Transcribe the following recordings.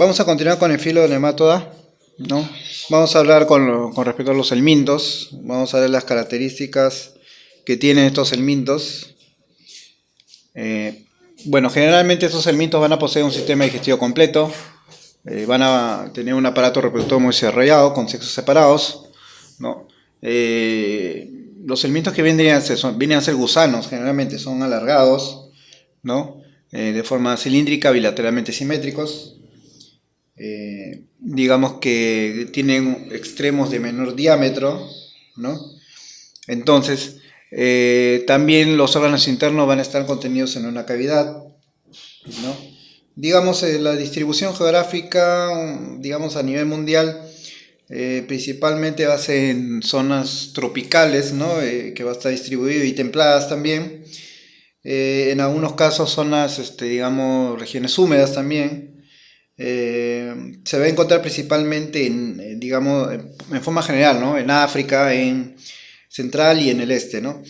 Vamos a continuar con el filo de Nematoda, ¿no? Vamos a hablar con respecto a los helmintos. Vamos a ver las características que tienen estos helmintos. Bueno, generalmente estos helmintos van a poseer un sistema digestivo completo, van a tener un aparato reproductor muy desarrollado, con sexos separados, ¿no? Los helmintos que vienen a ser gusanos, generalmente son alargados, ¿no? De forma cilíndrica, bilateralmente simétricos. Digamos que tienen extremos de menor diámetro, ¿no? Entonces, también los órganos internos van a estar contenidos en una cavidad, ¿no? Digamos, la distribución geográfica, digamos, a nivel mundial, principalmente va a ser en zonas tropicales, ¿no? Que va a estar distribuido, y templadas también. En algunos casos zonas, digamos, regiones húmedas también. Se va a encontrar principalmente digamos, en forma general, ¿no? En África, en Central y en el este, ¿no?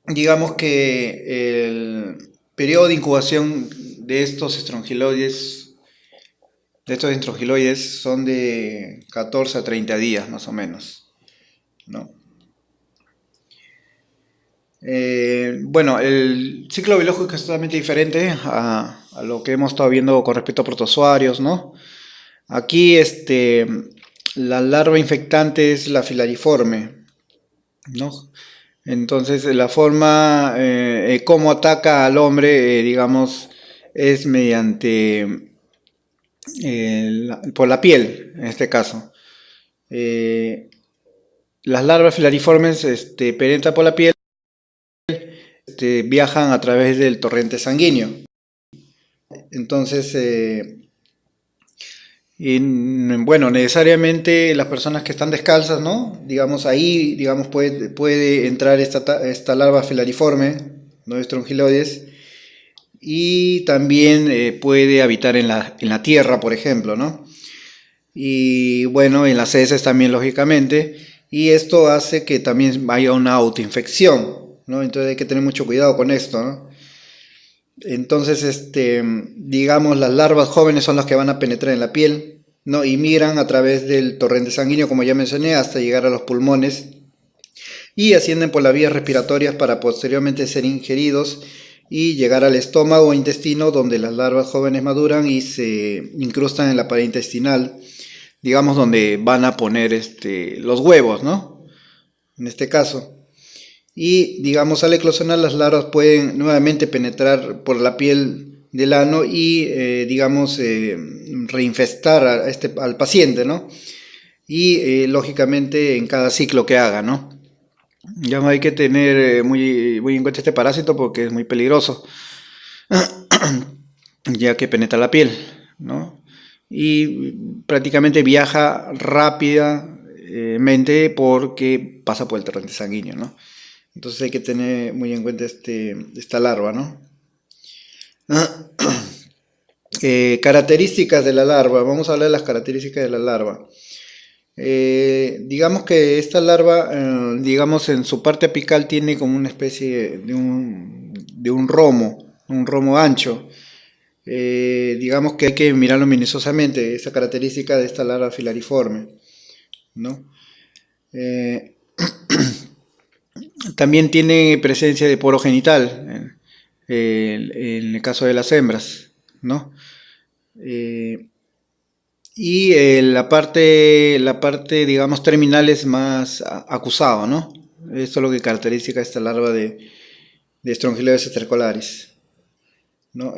Digamos que el periodo de incubación de estos estrongiloides son de 14 a 30 días más o menos, ¿no? Bueno, el ciclo biológico es totalmente diferente a lo que hemos estado viendo con respecto a protozoarios, ¿no? Aquí la larva infectante es la filariforme, ¿no? Entonces la forma cómo ataca al hombre, digamos, es mediante por la piel, en este caso. Las larvas filariformes penetran por la piel, viajan a través del torrente sanguíneo. Entonces, bueno, necesariamente las personas que están descalzas, ¿no? Digamos, ahí, digamos, puede entrar esta larva filariforme, ¿no? Estrongiloides, y también puede habitar en la tierra, por ejemplo, ¿no? Y bueno, en las heces también, lógicamente, y esto hace que también haya una autoinfección, ¿no? Entonces hay que tener mucho cuidado con esto, ¿no? Entonces, digamos, las larvas jóvenes son las que van a penetrar en la piel, ¿no? Y migran a través del torrente sanguíneo, como ya mencioné, hasta llegar a los pulmones, y ascienden por las vías respiratorias para posteriormente ser ingeridos y llegar al estómago o intestino, donde las larvas jóvenes maduran y se incrustan en la pared intestinal, digamos, donde van a poner los huevos, ¿no? En este caso. Y, digamos, al eclosionar, las larvas pueden nuevamente penetrar por la piel del ano y, digamos, reinfestar al paciente, ¿no? Y, lógicamente, en cada ciclo que haga, ¿no? Ya hay que tener muy en cuenta este parásito porque es muy peligroso, ya que penetra la piel, ¿no? Y prácticamente viaja rápidamente porque pasa por el torrente sanguíneo, ¿no? Entonces hay que tener muy en cuenta esta larva, ¿no? Características de la larva. Vamos a hablar de las características de la larva. Digamos que esta larva, digamos, en su parte apical tiene como una especie de un romo ancho. Digamos que hay que mirarlo minuciosamente, esa característica de esta larva filariforme, ¿no? También tiene presencia de poro genital, en el caso de las hembras, ¿no? Y la parte, digamos, terminal es más acusado, ¿no? Esto es lo que caracteriza esta larva de Strongyloides stercolaris, ¿no?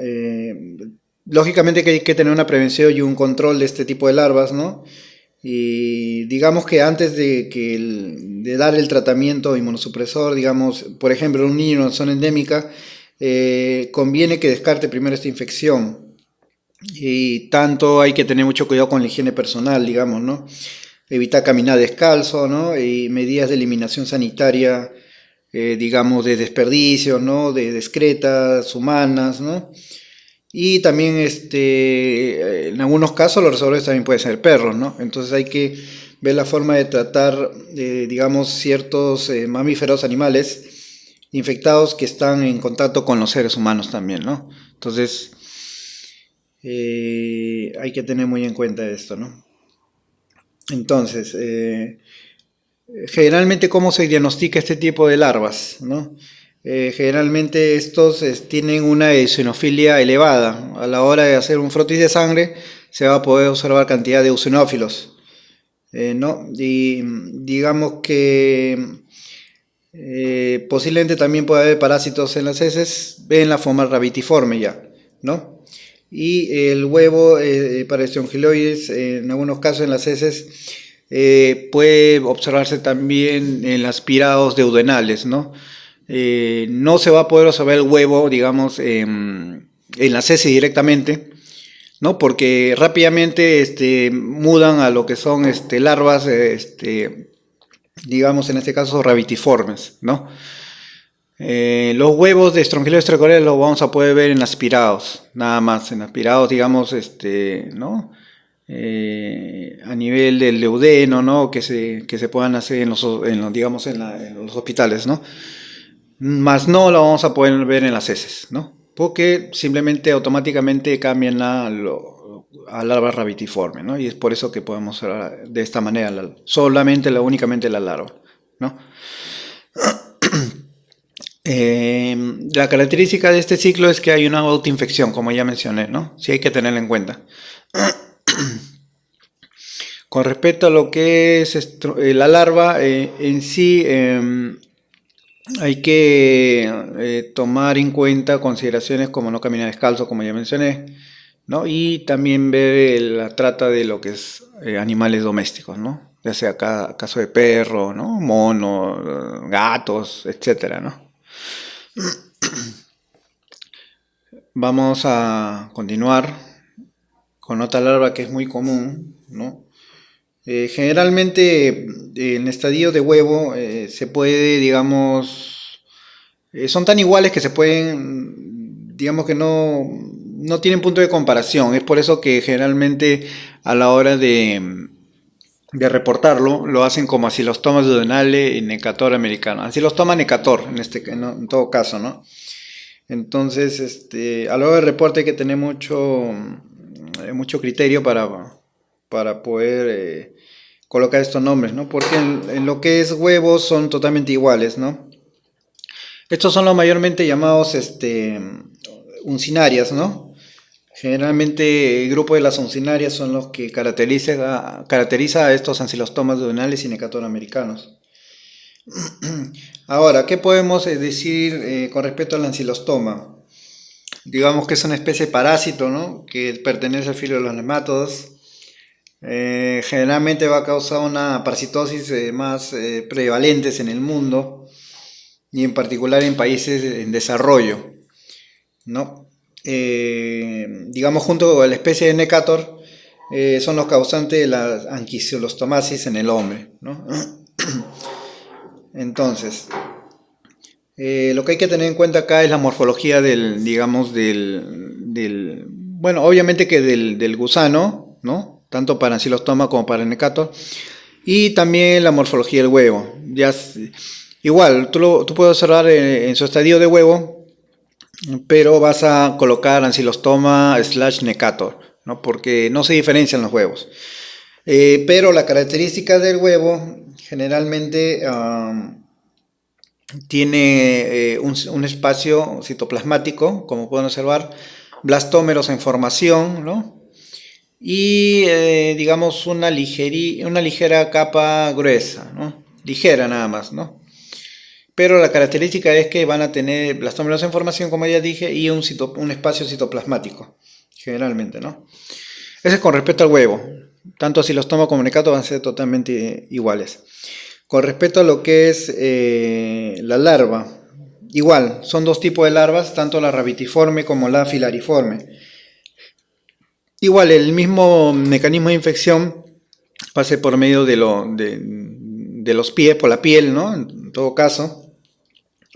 Lógicamente que hay que tener una prevención y un control de este tipo de larvas, ¿no? Y digamos que antes de dar el tratamiento inmunosupresor, digamos, por ejemplo, en un niño en zona endémica, conviene que descarte primero esta infección. Y tanto hay que tener mucho cuidado con la higiene personal, digamos, ¿no? Evitar caminar descalzo, ¿no? Y medidas de eliminación sanitaria, digamos, de desperdicio, ¿no? De excretas humanas, ¿no? Y también, en algunos casos los reservorios también pueden ser perros, ¿no? Entonces hay que ver la forma de tratar, digamos, ciertos mamíferos, animales infectados que están en contacto con los seres humanos también, ¿no? Entonces, Hay que tener muy en cuenta esto, ¿no? Entonces, generalmente, ¿cómo se diagnostica este tipo de larvas, ¿no? Generalmente estos tienen una eosinofilia elevada. A la hora de hacer un frotis de sangre se va a poder observar cantidad de eosinófilos, ¿no? Y digamos que posiblemente también puede haber parásitos en las heces en la forma rabitiforme ya, ¿no? Y el huevo para estrongiloides, en algunos casos en las heces, puede observarse también en las pirados duodenales, ¿no? No se va a poder observar el huevo, digamos, en las heces directamente, ¿no? Porque rápidamente mudan a lo que son larvas, digamos, en este caso, rabitiformes, ¿no? Los huevos de Strongyloides tricoreales los vamos a poder ver en aspirados, nada más, en aspirados, digamos, ¿no? A nivel del leudeno, ¿no? Que se puedan hacer digamos, en los hospitales, ¿no? Más no lo vamos a poder ver en las heces, ¿no? Porque simplemente automáticamente cambian a larva rabitiforme, ¿no? Y es por eso que podemos hablar de esta manera, únicamente la larva, ¿no? La característica de este ciclo es que hay una autoinfección, como ya mencioné, ¿no? Sí hay que tenerlo en cuenta. Con respecto a lo que es la larva en sí, hay que tomar en cuenta consideraciones como no caminar descalzo, como ya mencioné, ¿no? Y también ver la trata de lo que es animales domésticos, ¿no? Ya sea caso de perro, ¿no? Mono, gatos, etcétera, ¿no? Vamos a continuar con otra larva que es muy común, ¿no? Generalmente en estadio de huevo se puede, digamos, son tan iguales que se pueden, digamos que no tienen punto de comparación. Es por eso que generalmente a la hora de reportarlo lo hacen como Acilostomas duodenale y Necator americano. Ancilostoma necator en todo caso, ¿no? Entonces, a lo largo del reporte hay que tener mucho criterio para poder colocar estos nombres, ¿no? Porque en lo que es huevos son totalmente iguales, ¿no? Estos son los mayormente llamados uncinarias, ¿no? Generalmente el grupo de las uncinarias son los que caracteriza a estos ancilostomas duodenales y necator americanos. Ahora, ¿qué podemos decir con respecto al ancilostoma? Digamos que es una especie de parásito, ¿no? Que pertenece al filo de los nemátodos. Generalmente va a causar una parasitosis más prevalentes en el mundo y en particular en países en desarrollo, ¿no? Digamos junto con la especie de Necator son los causantes de la anquilostomasis en el hombre, ¿no? Entonces, lo que hay que tener en cuenta acá es la morfología digamos, bueno, obviamente que del gusano, ¿no? Tanto para ancilostoma como para el Necator, y también la morfología del huevo. Igual, tú puedes observar en su estadio de huevo, pero vas a colocar ancilostoma / Necator, ¿no? Porque no se diferencian los huevos. Pero la característica del huevo generalmente tiene un espacio citoplasmático, como pueden observar, blastómeros en formación, ¿no? Y digamos una ligera capa gruesa, ¿no? Ligera nada más, ¿no? Pero la característica es que van a tener blastómeros en formación, como ya dije, y un espacio citoplasmático, generalmente, ¿no? Eso es con respecto al huevo. Tanto asilostoma como necato van a ser totalmente iguales. Con respecto a lo que es la larva, igual, son dos tipos de larvas, tanto la rabitiforme como la filariforme. Igual, el mismo mecanismo de infección pase por medio de los pies, por la piel, ¿no? En todo caso.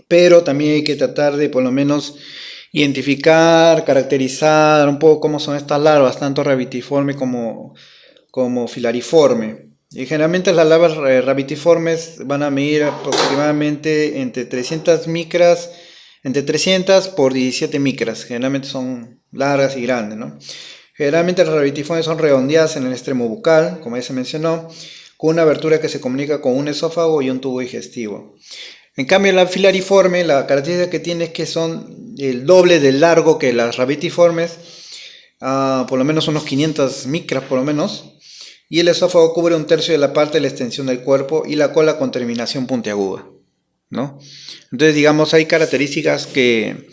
Pero también hay que tratar de por lo menos identificar, caracterizar un poco cómo son estas larvas, tanto rabitiforme como filariforme. Y generalmente las larvas rabitiformes van a medir aproximadamente entre 300 micras, entre 300 por 17 micras. Generalmente son largas y grandes, ¿no? Generalmente las rabitiformes son redondeadas en el extremo bucal, como ya se mencionó, con una abertura que se comunica con un esófago y un tubo digestivo. En cambio, la filariforme, la característica que tiene es que son el doble de largo que las rabitiformes, por lo menos unos 500 micras por lo menos, y el esófago cubre un tercio de la parte de la extensión del cuerpo y la cola con terminación puntiaguda, ¿no? Entonces, digamos, hay características que,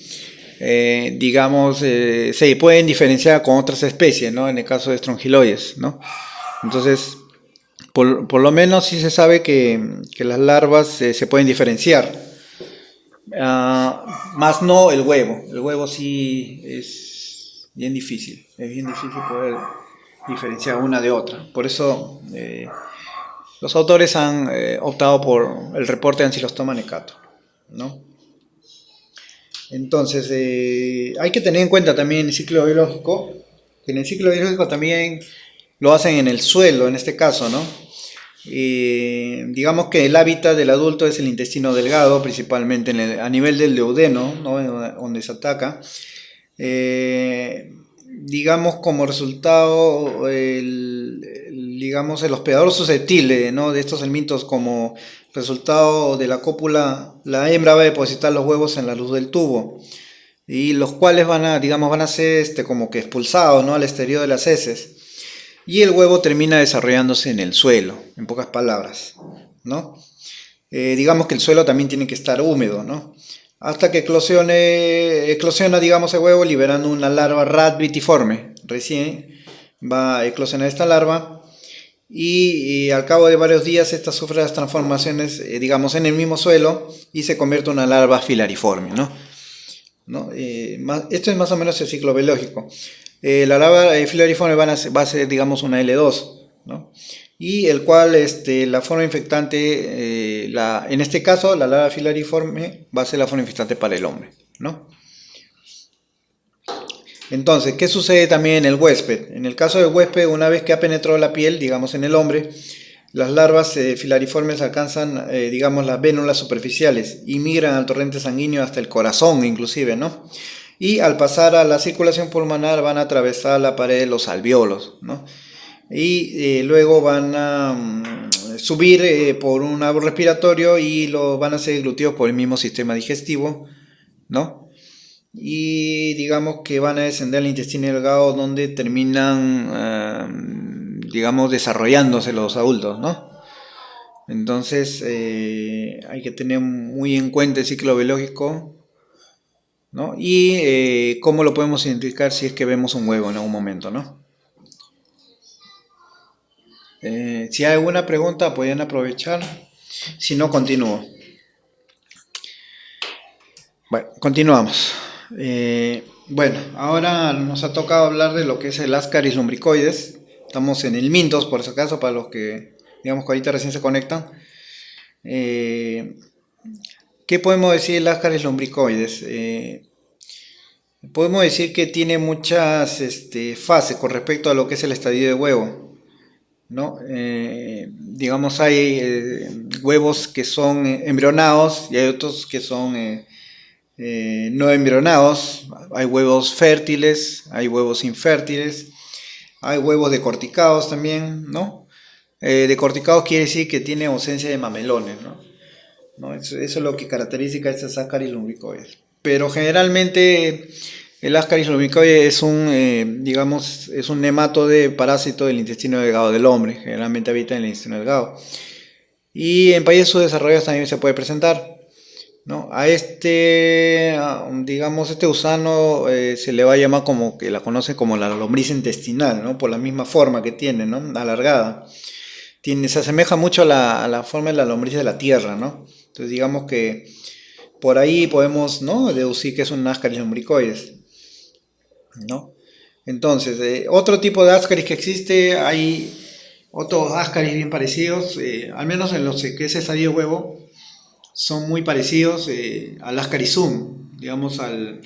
digamos, se pueden diferenciar con otras especies, ¿no? En el caso de estrongiloides, ¿no? Entonces, por lo menos sí se sabe que las larvas se pueden diferenciar, más no el huevo. El huevo sí es bien difícil poder diferenciar una de otra. Por eso los autores han optado por el reporte de Ancylostoma necato, ¿no? Entonces, hay que tener en cuenta también el ciclo biológico, que en el ciclo biológico también lo hacen en el suelo, en este caso, ¿no? Digamos que el hábitat del adulto es el intestino delgado, principalmente a nivel del duodeno, ¿no? Donde se ataca. Digamos como resultado, digamos, el hospedador susceptible, ¿no? De estos helmintos, como resultado de la cópula, la hembra va a depositar los huevos en la luz del tubo, y los cuales digamos, van a ser como que expulsados, ¿no? Al exterior de las heces. Y el huevo termina desarrollándose en el suelo, en pocas palabras, ¿no? Digamos que el suelo también tiene que estar húmedo, ¿no? Hasta que eclosiona, digamos, el huevo, liberando una larva radvitiforme. Recién va a eclosionar esta larva y al cabo de varios días esta sufre las transformaciones, digamos, en el mismo suelo y se convierte en una larva filariforme, ¿no? Esto es más o menos el ciclo biológico. La larva filariforme va a ser, digamos, una L2, ¿no? Y el cual, la forma infectante, en este caso, la larva filariforme va a ser la forma infectante para el hombre, ¿no? Entonces, ¿qué sucede también en el huésped? En el caso del huésped, una vez que ha penetrado la piel, digamos, en el hombre, las larvas filariformes alcanzan, digamos, las vénulas superficiales y migran al torrente sanguíneo hasta el corazón, inclusive, ¿no? Y al pasar a la circulación pulmonar van a atravesar la pared de los alvéolos, ¿no? Y luego van a subir por un árbol respiratorio y lo van a ser glutidos por el mismo sistema digestivo, ¿no? Y digamos que van a descender al intestino delgado, donde terminan, digamos, desarrollándose los adultos, ¿no? Entonces hay que tener muy en cuenta el ciclo biológico, ¿no? Y cómo lo podemos identificar si es que vemos un huevo en algún momento, ¿no? Si hay alguna pregunta, pueden aprovechar. Si no, continúo. Bueno, continuamos. Bueno, ahora nos ha tocado hablar de lo que es el Ascaris lumbricoides. Estamos en el Mintos, por si acaso, para los que, digamos, que ahorita recién se conectan. ¿Qué podemos decir del Ascaris lumbricoides? Podemos decir que tiene muchas fases con respecto a lo que es el estadio de huevo, ¿no? Digamos, hay huevos que son embrionados y hay otros que son no embrionados. Hay huevos fértiles, hay huevos infértiles, hay huevos decorticados también, ¿no? Decorticados quiere decir que tiene ausencia de mamelones, ¿no? Eso es lo que caracteriza a estas Ascaris lumbricoides. Pero generalmente el Ascaris lumbricoides es digamos, es un nematode parásito del intestino delgado del hombre. Generalmente habita en el intestino delgado. Y en países subdesarrollados también se puede presentar, ¿no? Digamos, este gusano se le va a llamar, como que la conocen como la lombriz intestinal, ¿no? Por la misma forma que tiene, ¿no? Alargada. Se asemeja mucho a la forma de la lombriz de la tierra, ¿no? Entonces digamos que por ahí podemos, ¿no?, deducir que es un Ascaris lumbricoides, ¿no? Entonces, otro tipo de Ascaris que existe, hay otros Ascaris bien parecidos, al menos en los que es estadio huevo, son muy parecidos al Ascarisum, digamos, al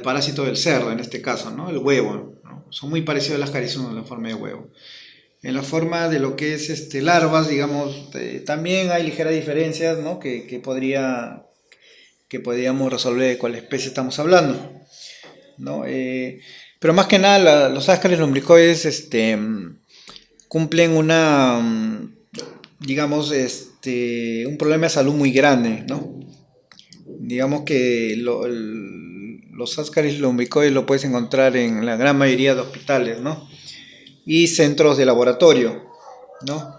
parásito del cerdo, en este caso, ¿no? El huevo, ¿no? Son muy parecidos al Ascarisum en la forma de huevo. En la forma de lo que es larvas, digamos, también hay ligeras diferencias, ¿no? Que podría que podríamos resolver de cuál especie estamos hablando, ¿no? Pero más que nada los ascaris lumbricoides cumplen digamos, un problema de salud muy grande, ¿no? Digamos que los ascaris lumbricoides lo puedes encontrar en la gran mayoría de hospitales, ¿no? Y centros de laboratorio, ¿no?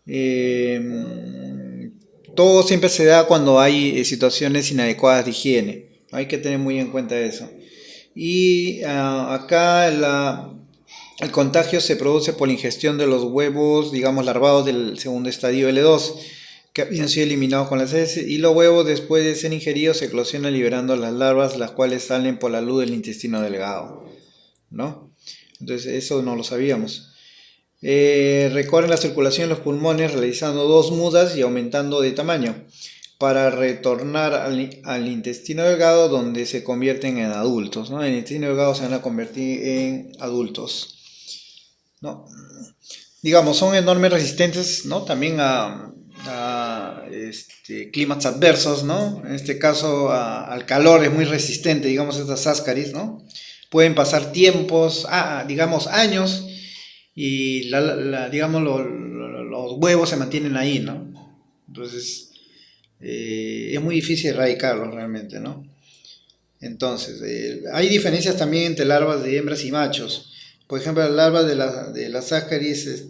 Eh, Todo siempre se da cuando hay situaciones inadecuadas de higiene. Hay que tener muy en cuenta eso. Y acá el contagio se produce por la ingestión de los huevos, digamos, larvados del segundo estadio L2, que habían sido eliminados con las heces, y los huevos, después de ser ingeridos, se eclosionan liberando las larvas, las cuales salen por la luz del intestino delgado, ¿no? Entonces eso no lo sabíamos. Recorren la circulación en los pulmones realizando dos mudas y aumentando de tamaño para retornar al intestino delgado, donde se convierten en adultos, ¿no? En el intestino delgado se van a convertir en adultos, ¿no? Digamos, son enormes resistentes, ¿no? También a climas adversos, ¿no? En este caso al calor es muy resistente, digamos, estas ascaris, ¿no? Pueden pasar tiempos, digamos años, y digamos los huevos se mantienen ahí, ¿no? Entonces es muy difícil erradicarlos realmente, ¿no? Entonces, hay diferencias también entre larvas de hembras y machos. Por ejemplo, las larvas de las ascaris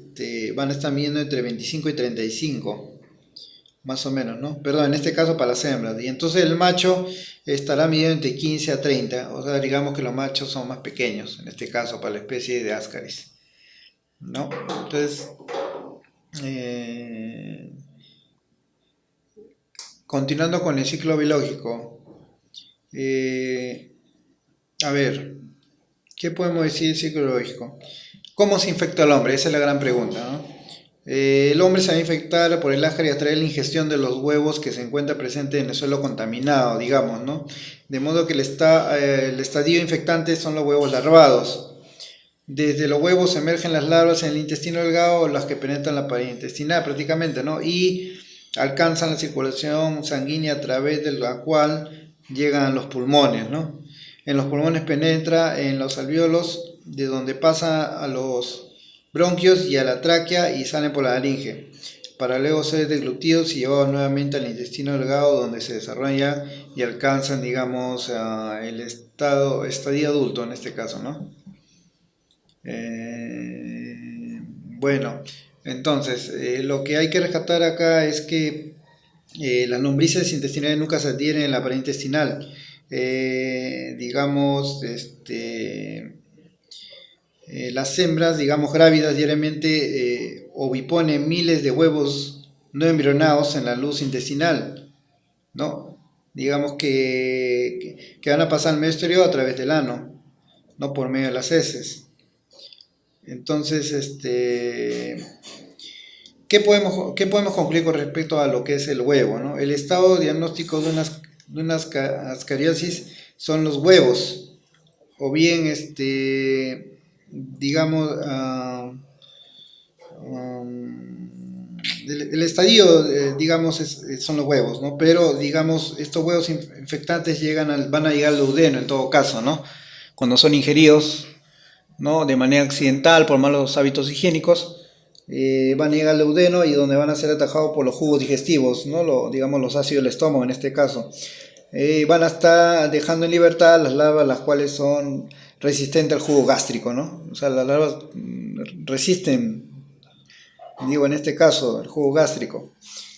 van a estar midiendo entre 25 y 35, más o menos, ¿no? Perdón, en este caso para las hembras. Y entonces el macho estará midiendo entre 15 a 30, o sea, digamos que los machos son más pequeños, en este caso para la especie de ascaris, ¿no? Entonces, eh, continuando con el ciclo biológico, eh, a ver, ¿qué podemos decir del ciclo biológico? ¿Cómo se infecta el hombre? Esa es la gran pregunta, ¿no? El hombre se va a infectar por el ascaris a través de la ingestión de los huevos que se encuentra presente en el suelo contaminado, digamos, ¿no? De modo que el estadio infectante son los huevos larvados. Desde los huevos emergen las larvas en el intestino delgado, las que penetran la pared intestinal prácticamente, ¿no? Y alcanzan la circulación sanguínea a través de la cual llegan a los pulmones, ¿no? En los pulmones penetra en los alvéolos, de donde pasa a los bronquios y a la tráquea y salen por la laringe, para luego ser deglutidos y llevados nuevamente al intestino delgado, donde se desarrollan y alcanzan, digamos, el estadio adulto en este caso, ¿no? Bueno, entonces, lo que hay que rescatar acá es que las lombrices intestinales nunca se adhieren en la pared intestinal. Digamos, las hembras, digamos, grávidas diariamente oviponen miles de huevos no embrionados en la luz intestinal, ¿no? Digamos que van a pasar al medio exterior a través del ano, no por medio de las heces. Entonces, ¿qué podemos concluir con respecto a lo que es el huevo, ¿no? El estado diagnóstico de unas ascariosis son los huevos, o bien, digamos, el estadio, digamos, son los huevos, ¿no? Pero, digamos, estos huevos infectantes van a llegar al duodeno en todo caso, ¿no? Cuando son ingeridos, ¿no? De manera accidental por malos hábitos higiénicos, van a llegar al duodeno y donde van a ser atajados por los jugos digestivos, ¿no? Digamos los ácidos del estómago en este caso. Van a estar dejando en libertad las larvas, las cuales son resistentes al jugo gástrico, ¿no? O sea, las larvas resisten, digo en este caso, el jugo gástrico.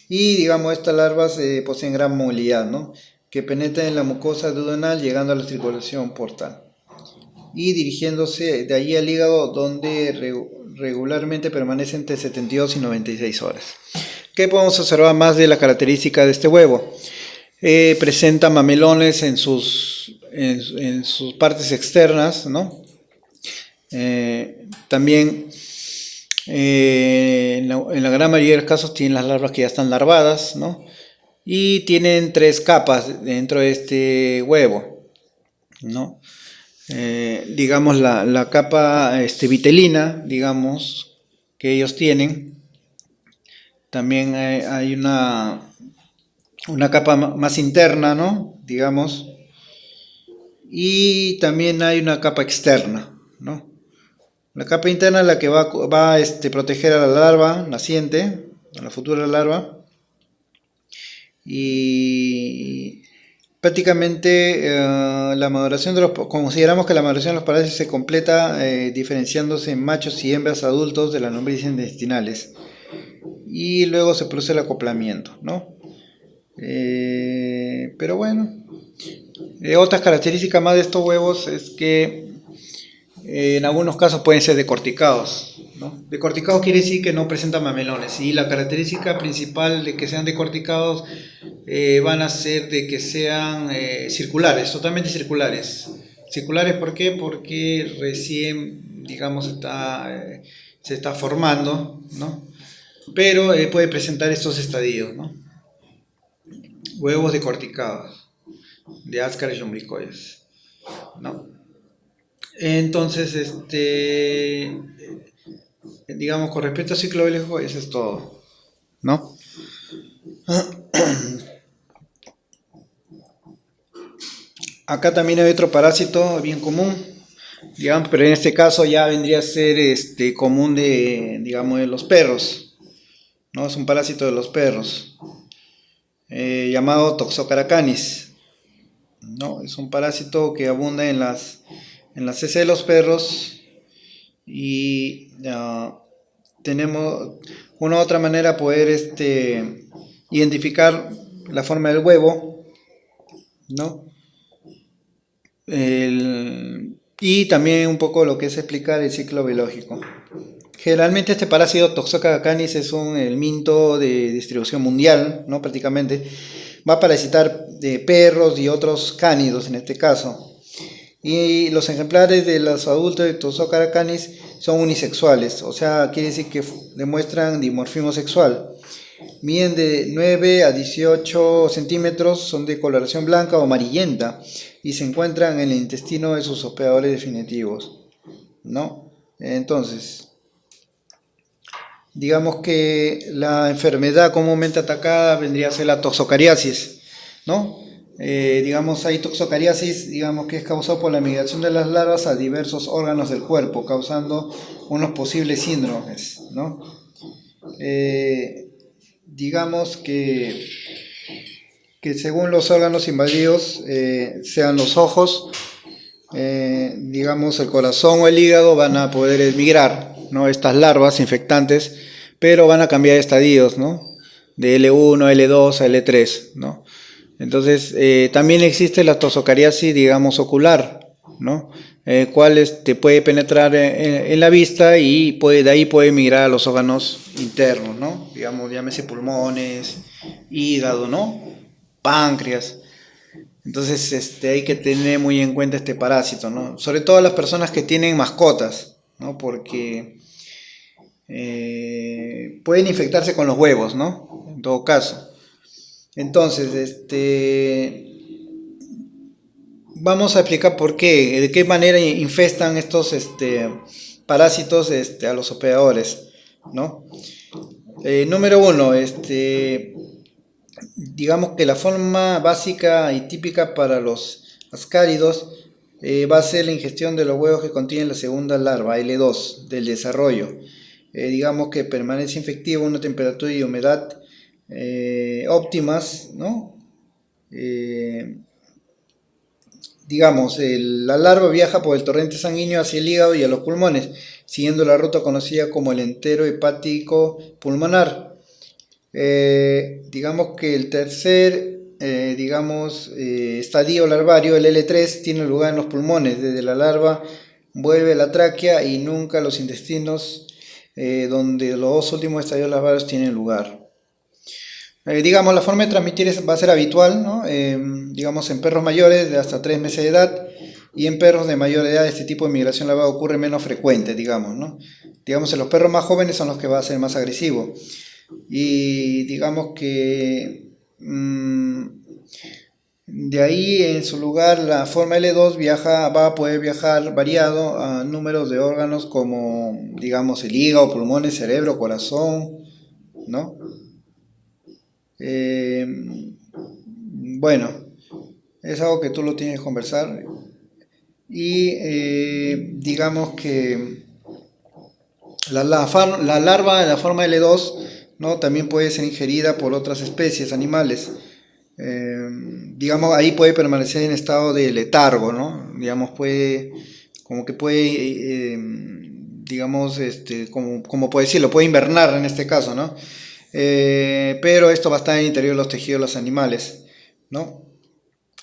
Y digamos, estas larvas poseen gran movilidad, ¿no? Que penetran en la mucosa duodenal llegando a la circulación portal y dirigiéndose de allí al hígado, donde regularmente permanece entre 72 y 96 horas. ¿Qué podemos observar más de la característica de este huevo? Presenta mamelones en sus partes externas, ¿no? También en la gran mayoría de los casos tienen las larvas que ya están larvadas, ¿no? Y tienen 3 capas dentro de este huevo, ¿no? Digamos la capa vitelina, digamos, que ellos tienen. También hay una capa más interna, ¿no? Digamos, y también hay una capa externa, ¿no? La capa interna es la que va a proteger a la larva naciente, a la futura larva, y prácticamente la maduración de consideramos que la maduración de los parásitos se completa diferenciándose en machos y hembras adultos de las lombrices intestinales, y luego se produce el acoplamiento, ¿no? Pero bueno, otras características más de estos huevos es que en algunos casos pueden ser decorticados, ¿no? Decorticados quiere decir que no presentan mamelones, y la característica principal de que sean decorticados van a ser de que sean circulares, totalmente circulares. Circulares, ¿por qué? Porque recién, digamos, se está formando, ¿no? Pero puede presentar estos estadios, ¿no? Huevos decorticados de Ascaris lumbricoides, ¿no? Entonces, digamos, con respecto al ciclo biológico, eso es todo, ¿no? Acá también hay otro parásito bien común, digamos, pero en este caso ya vendría a ser común de, digamos, de los perros, ¿no? Es un parásito de los perros, llamado Toxocaracanis, ¿no? Es un parásito que abunda en las heces de los perros, y tenemos una u otra manera de poder identificar la forma del huevo, ¿no? Y también un poco lo que es explicar el ciclo biológico. Generalmente este parásito Toxocara canis es el minto de distribución mundial, ¿no? Prácticamente va a parasitar de perros y otros cánidos en este caso. Y los ejemplares de los adultos de Toxocara canis son unisexuales, o sea, quiere decir que demuestran dimorfismo sexual. Miden de 9 a 18 centímetros, son de coloración blanca o amarillenta y se encuentran en el intestino de sus hospedadores definitivos, ¿no? Entonces, digamos que la enfermedad comúnmente atacada vendría a ser la toxocariasis, ¿no? Digamos, hay toxocariasis, digamos que es causado por la migración de las larvas a diversos órganos del cuerpo, causando unos posibles síndromes, ¿no? Digamos que según los órganos invadidos, sean los ojos, digamos el corazón o el hígado, van a poder emigrar, ¿no? Estas larvas infectantes, pero van a cambiar de estadios, ¿no? De L1 a L2 a L3, ¿no? Entonces, también existe la tosocariasis, digamos, ocular, ¿no? Cual puede penetrar en la vista y de ahí puede migrar a los órganos internos, ¿no? Digamos, llámese pulmones, hígado, ¿no? Páncreas. Entonces, hay que tener muy en cuenta este parásito, ¿no? Sobre todo las personas que tienen mascotas, ¿no? Porque pueden infectarse con los huevos, ¿no? En todo caso. Entonces, vamos a explicar por qué, de qué manera infestan estos parásitos a los hospedadores, ¿no? Número uno, digamos que la forma básica y típica para los ascáridos va a ser la ingestión de los huevos que contienen la segunda larva, L2, del desarrollo. Digamos que permanece infectivo a una temperatura y humedad óptimas, ¿no? Digamos, la larva viaja por el torrente sanguíneo hacia el hígado y a los pulmones, siguiendo la ruta conocida como el entero hepático pulmonar. Digamos que el tercer, estadio larvario, el L3, tiene lugar en los pulmones. Desde la larva vuelve a la tráquea y nunca los intestinos, donde los dos últimos estadios larvarios tienen lugar. Digamos, la forma de transmitir va a ser habitual, ¿no? Digamos, en perros mayores de hasta 3 meses de edad, y en perros de mayor edad este tipo de migración larval ocurre menos frecuente, digamos, ¿no? Digamos, en los perros más jóvenes son los que va a ser más agresivo. Y digamos que de ahí en su lugar la forma L2 va a poder viajar variado a números de órganos como, digamos, el hígado, pulmones, cerebro, corazón, ¿no? bueno, es algo que tú lo tienes que conversar y digamos que la larva de la forma L2, ¿no? También puede ser ingerida por otras especies animales. Eh, digamos, ahí puede permanecer en estado de letargo, ¿no? Digamos, puede, como que puede, digamos, como puede decirlo, puede invernar en este caso, ¿no? Pero esto va a estar en el interior de los tejidos de los animales, ¿no?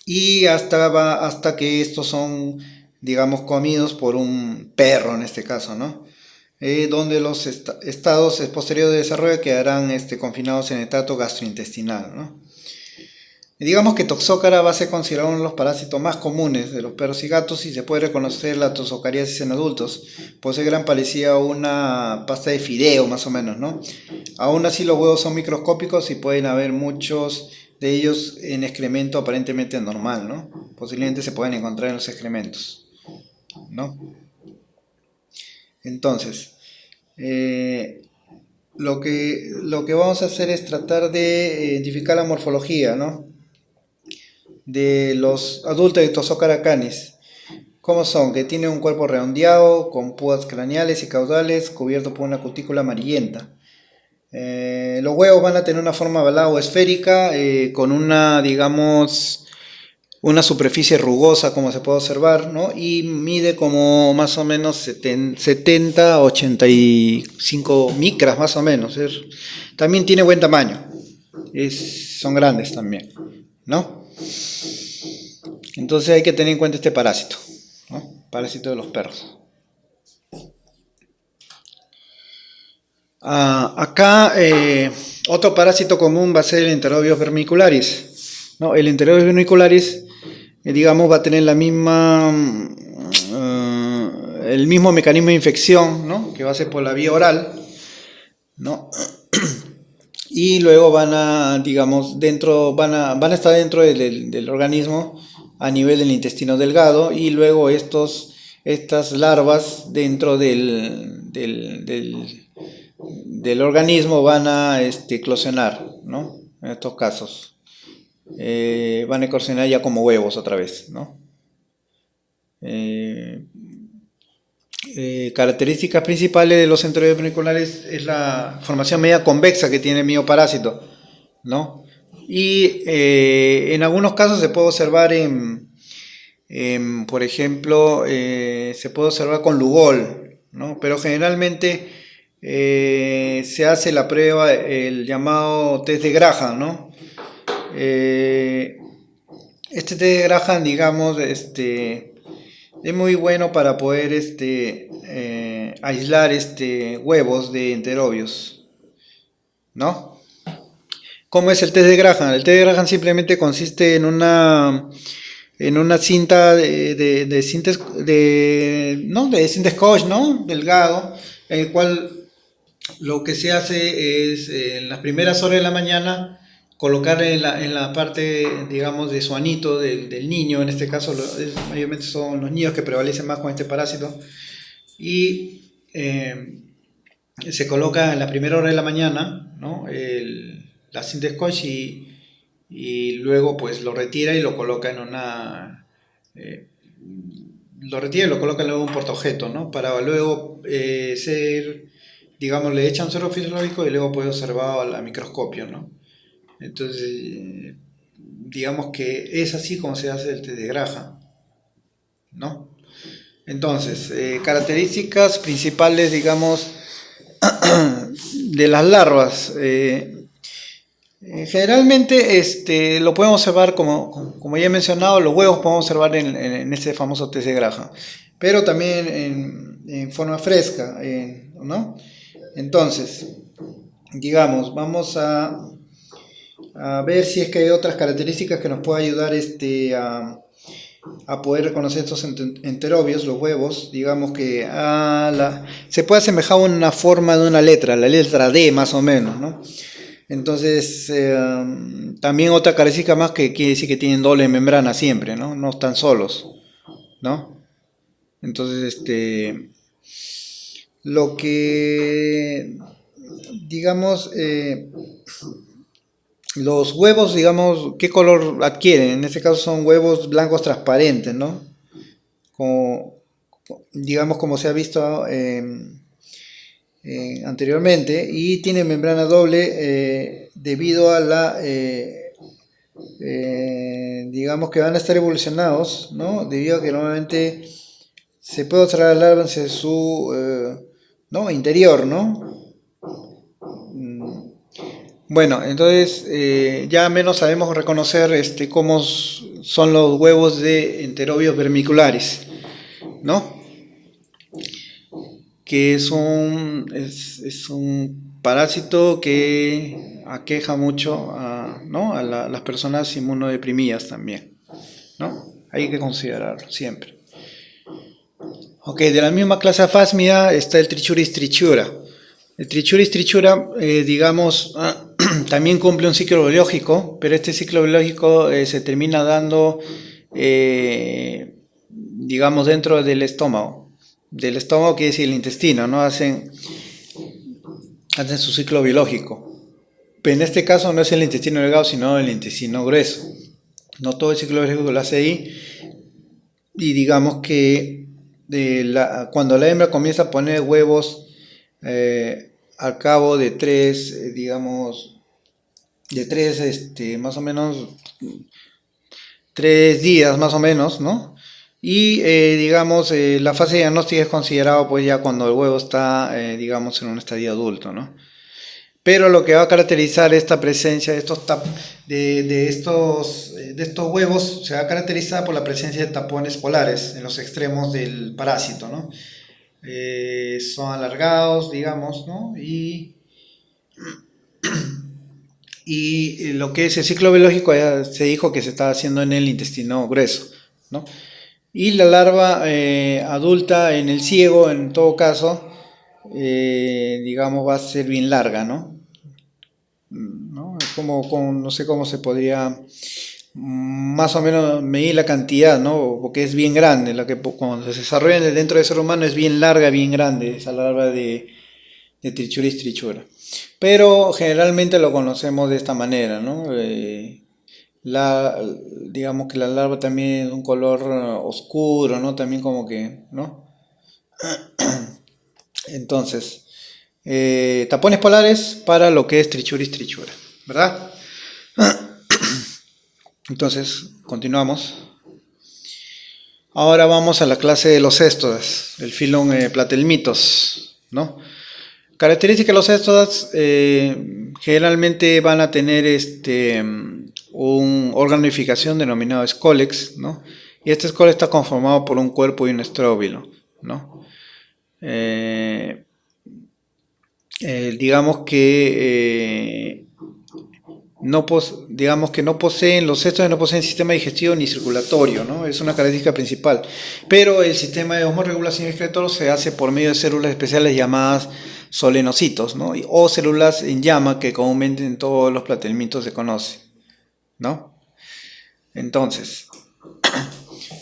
Y hasta que estos son, digamos, comidos por un perro en este caso, ¿no? Donde los estados posteriores de desarrollo quedarán confinados en el tracto gastrointestinal, ¿no? Y digamos que Toxocara va a ser considerado uno de los parásitos más comunes de los perros y gatos y se puede reconocer la toxocariasis en adultos. Posee gran parecida a una pasta de fideo más o menos, ¿no? Aún así los huevos son microscópicos y pueden haber muchos de ellos en excremento aparentemente normal, ¿no? Posiblemente se pueden encontrar en los excrementos, ¿no? Entonces, eh, lo que vamos a hacer es tratar de identificar la morfología, ¿no? De los adultos de Toxocara canis. ¿Cómo son? Que tienen un cuerpo redondeado, con púas craneales y caudales, cubierto por una cutícula amarillenta. Los huevos van a tener una forma ovalada o esférica, con una, digamos, una superficie rugosa, como se puede observar, ¿no? Y mide como más o menos 70 a 85 micras, más o menos. También tiene buen tamaño. Son grandes también, ¿no? Entonces hay que tener en cuenta este parásito, ¿no? Parásito de los perros. Acá otro parásito común va a ser el Enterobius vermicularis, ¿no? El Enterobius vermicularis, digamos, va a tener la misma, el mismo mecanismo de infección, ¿no? Que va a ser por la vía oral, ¿no? Y luego digamos, van a estar dentro del organismo a nivel del intestino delgado y luego estas larvas dentro del organismo van a eclosionar, ¿no? En estos casos. Van a eclosionar ya como huevos otra vez, ¿no? Eh, Características principales de los enteroides vermiculares es la formación media convexa que tiene el mioparásito, ¿no? Y en algunos casos se puede observar por ejemplo, se puede observar con Lugol, ¿no? Pero generalmente se hace la prueba, el llamado test de Graham, ¿no? Eh, este test de Graham, digamos, es muy bueno para poder aislar huevos de enterobios, ¿no? ¿Cómo es el test de Graham? El test de Graham simplemente consiste en una cinta de cinta, ¿no? De cinta scotch, ¿no? Delgado, en el cual lo que se hace es en las primeras horas de la mañana colocar en la parte, digamos, de su anito del niño, en este caso mayormente son los niños que prevalecen más con este parásito, y se coloca en la primera hora de la mañana, ¿no? La cinta scotch y luego pues lo retira y lo coloca en una... lo retira y lo coloca luego en un portaobjeto, ¿no? Para luego digamos, le echan suero fisiológico y luego puede observar al microscopio, ¿no? Entonces, digamos que es así como se hace el test de Graham, ¿no? Entonces, características principales, digamos, de las larvas. Generalmente lo podemos observar, como ya he mencionado, los huevos podemos observar en este famoso test de Graham, pero también en forma fresca, ¿no? Entonces, digamos, vamos a ver si es que hay otras características que nos puedan ayudar a poder reconocer estos enterobios, los huevos. Digamos que se puede asemejar a una forma de una letra, la letra D más o menos, ¿no? Entonces, también otra característica más que quiere decir que tienen doble membrana siempre, ¿no? No están solos, ¿no? Entonces, lo que, digamos, Los huevos, digamos, ¿qué color adquieren? En este caso son huevos blancos transparentes, ¿no? Como, digamos, como se ha visto anteriormente, y tiene membrana doble debido a digamos que van a estar evolucionados, ¿no? Debido a que normalmente se puede observar la larva en su ¿no? interior, ¿no? Mm, Bueno, entonces ya menos sabemos reconocer cómo son los huevos de enterobios vermiculares, ¿no? Que es un parásito que aqueja mucho ¿no? a las personas inmunodeprimidas también, ¿no? Hay que considerarlo siempre. Ok, de la misma clase Phasmida está el Trichuris trichura. El Trichuris trichura, digamos, también cumple un ciclo biológico, pero este ciclo biológico se termina dando, digamos, dentro del estómago. Del estómago quiere decir el intestino, ¿no? Hacen su ciclo biológico. Pero en este caso no es el intestino delgado, sino el intestino grueso. No todo el ciclo biológico lo hace ahí. Y digamos que cuando la hembra comienza a poner huevos al cabo de digamos, más o menos 3 días más o menos, ¿no? Y digamos, la fase diagnóstica es considerado pues ya cuando el huevo está, digamos, en un estadio adulto, ¿no? Pero lo que va a caracterizar esta presencia de estos huevos se va a caracterizar por la presencia de tapones polares en los extremos del parásito, ¿no? Son alargados, digamos, ¿no? Y lo que es el ciclo biológico ya se dijo que se está haciendo en el intestino grueso, ¿no? Y la larva adulta en el ciego, en todo caso, digamos, va a ser bien larga, ¿no? ¿No? No sé cómo se podría más o menos medir la cantidad, ¿no? Porque es bien grande, cuando se desarrolla dentro del ser humano es bien larga, bien grande, esa larva de Trichuris trichura. Pero generalmente lo conocemos de esta manera, ¿no? La, digamos que la larva también es de un color oscuro, ¿no? También como que, ¿no? Entonces, tapones polares para lo que es Trichuris trichura, ¿verdad? Entonces, continuamos. Ahora vamos a la clase de los céstodas, el filón Platelmitos, ¿no? Características de los céstodas generalmente van a tener un órgano de nidificación denominado escólex, ¿no? Y este escólex está conformado por un cuerpo y un estróbilo, ¿no? Eh, digamos que digamos que los cestos no poseen sistema digestivo ni circulatorio, ¿no? Es una característica principal. Pero el sistema de osmorregulación excretor se hace por medio de células especiales llamadas solenocitos, ¿no? O células en llama que comúnmente en todos los platelmitos se conoce, ¿no? Entonces,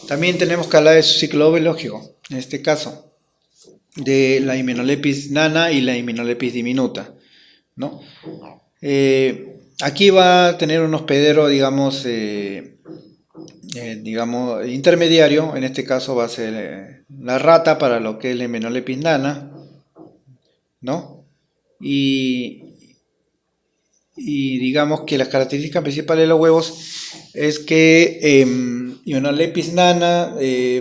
también tenemos que hablar de su ciclo biológico, en este caso, de la Hymenoplepis nana y la Hymenoplepis diminuta, ¿no? Aquí va a tener un hospedero, digamos, digamos, intermediario. En este caso va a ser la rata para lo que es la Hymenoplepis nana, ¿no? Y digamos que las características principales de los huevos es que Hymenoplepis nana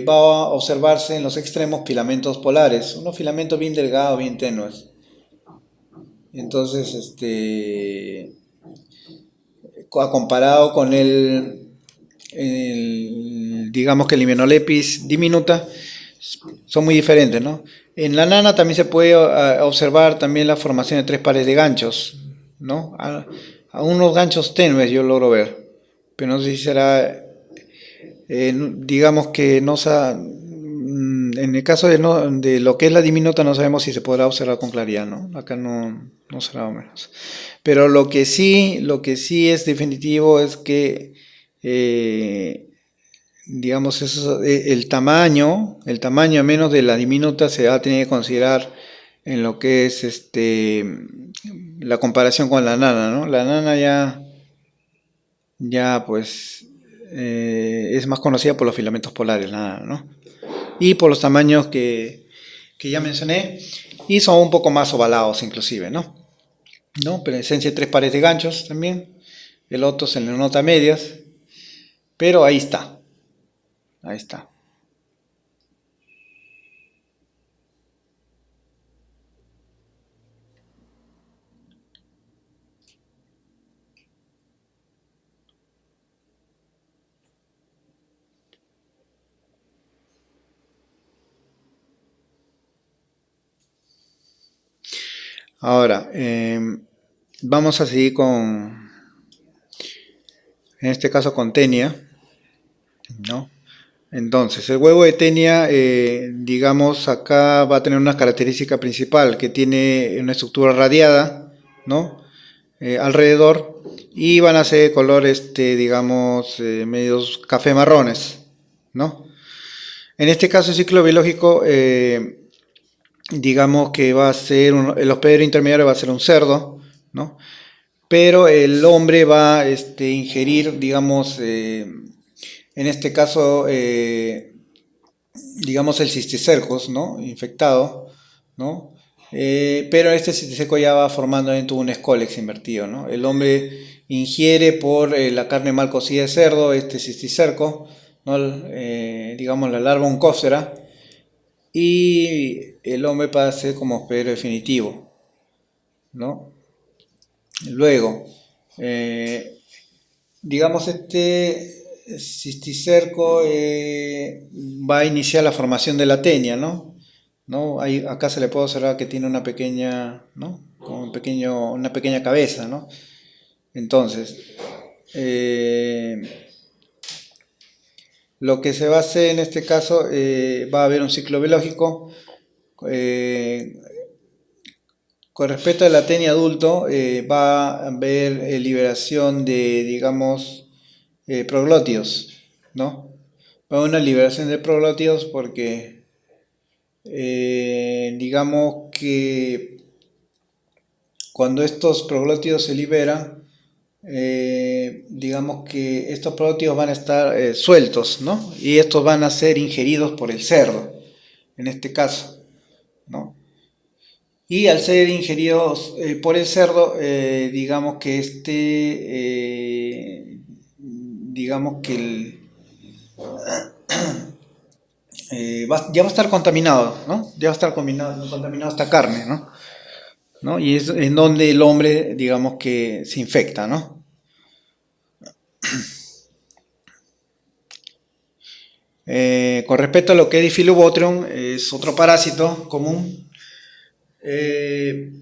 va a observarse en los extremos filamentos polares, unos filamentos bien delgados, bien tenues. Entonces, comparado con digamos que el Hymenoplepis diminuta, son muy diferentes, ¿no? En la nana también se puede observar también la formación de 3 pares de ganchos, ¿no? A unos ganchos tenues yo logro ver, pero no sé si será, digamos que no en el caso de lo que es la diminuta no sabemos si se podrá observar con claridad, ¿no? Acá no será o menos. Pero lo que sí es definitivo es que digamos, el tamaño menos de la diminuta se va a tener que considerar en lo que es la comparación con la nana, ¿no? La nana ya ya pues es más conocida por los filamentos polares, nada, ¿no? Y por los tamaños que ya mencioné, y son un poco más ovalados inclusive, ¿no? ¿No? Pero en esencia tres pares de ganchos también, el otro se le nota medias, pero ahí está, ahí está. Ahora, vamos a seguir en este caso con Tenia, ¿no? Entonces, el huevo de Tenia, digamos, acá va a tener una característica principal, que tiene una estructura radiada, ¿no? Alrededor, y van a ser de color, digamos, medios café marrones, ¿no? En este caso, el ciclo biológico, digamos que va a ser, el hospedero intermediario va a ser un cerdo, ¿no? Pero el hombre va a ingerir, digamos, en este caso, digamos, el cisticercos, ¿no? Infectado, ¿no? Pero este cisticerco ya va formando dentro de un escólex invertido, ¿no? El hombre ingiere por la carne mal cocida de cerdo este cisticerco, ¿no? Digamos, la larva oncócera, y el hombre pasa a ser como hospedero definitivo, ¿no? Luego, eh, digamos, este cisticerco va a iniciar la formación de la tenia, ¿no? ¿No? Acá se le puede observar que tiene una pequeña, ¿no? Como una pequeña cabeza, ¿no? Entonces, eh, lo que se va a hacer en este caso, va a haber un ciclo biológico. eh, con respecto a la tenia adulto, va a haber liberación de, digamos, proglótidos, ¿no? Va a haber una liberación de proglótidos porque, digamos que cuando estos proglótidos se liberan, digamos que estos proglótidos van a estar sueltos, ¿no? Y estos van a ser ingeridos por el cerdo, en este caso, ¿no? Y al ser ingeridos por el cerdo, digamos que digamos que ya va a estar contaminado, ¿no? Ya va a estar contaminado esta carne, ¿no? ¿No? Y es en donde el hombre, digamos que se infecta, ¿no? Con respecto a lo que es Diphyllobotrium, es otro parásito común. Eh,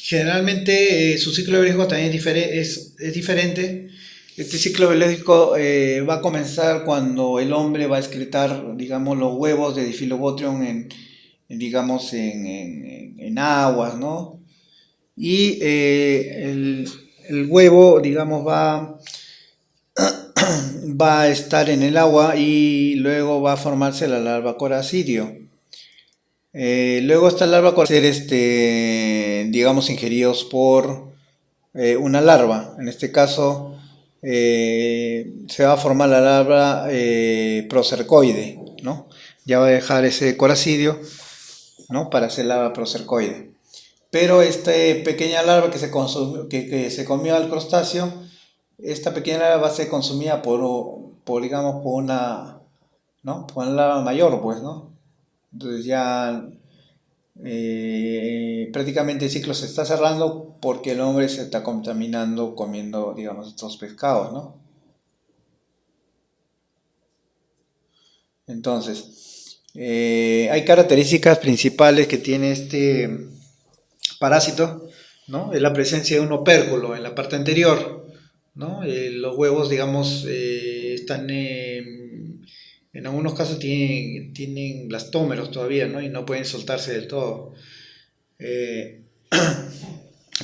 Generalmente su ciclo biológico también es diferente. Este ciclo biológico va a comenzar cuando el hombre va a excretar, digamos, los huevos de Diphyllobotrium digamos, en aguas, ¿no? Y el huevo, digamos, va a estar en el agua y luego va a formarse la larva coracidio. Luego esta larva va a ser, digamos, ingeridos por una larva. En este caso se va a formar la larva procercoide, ¿no? Ya va a dejar ese coracidio, ¿no? Para hacer larva procercoide. Pero esta pequeña larva que se comió al crustáceo, esta pequeña larva va a ser consumida digamos, ¿no? Por una larva mayor, pues, ¿no? Entonces ya prácticamente el ciclo se está cerrando porque el hombre se está contaminando comiendo, digamos, estos pescados, ¿no? Entonces, hay características principales que tiene este parásito, ¿no? Es la presencia de un opérculo en la parte anterior, ¿no? Los huevos, digamos, están en algunos casos tienen blastómeros todavía, ¿no? Y no pueden soltarse del todo. Eh,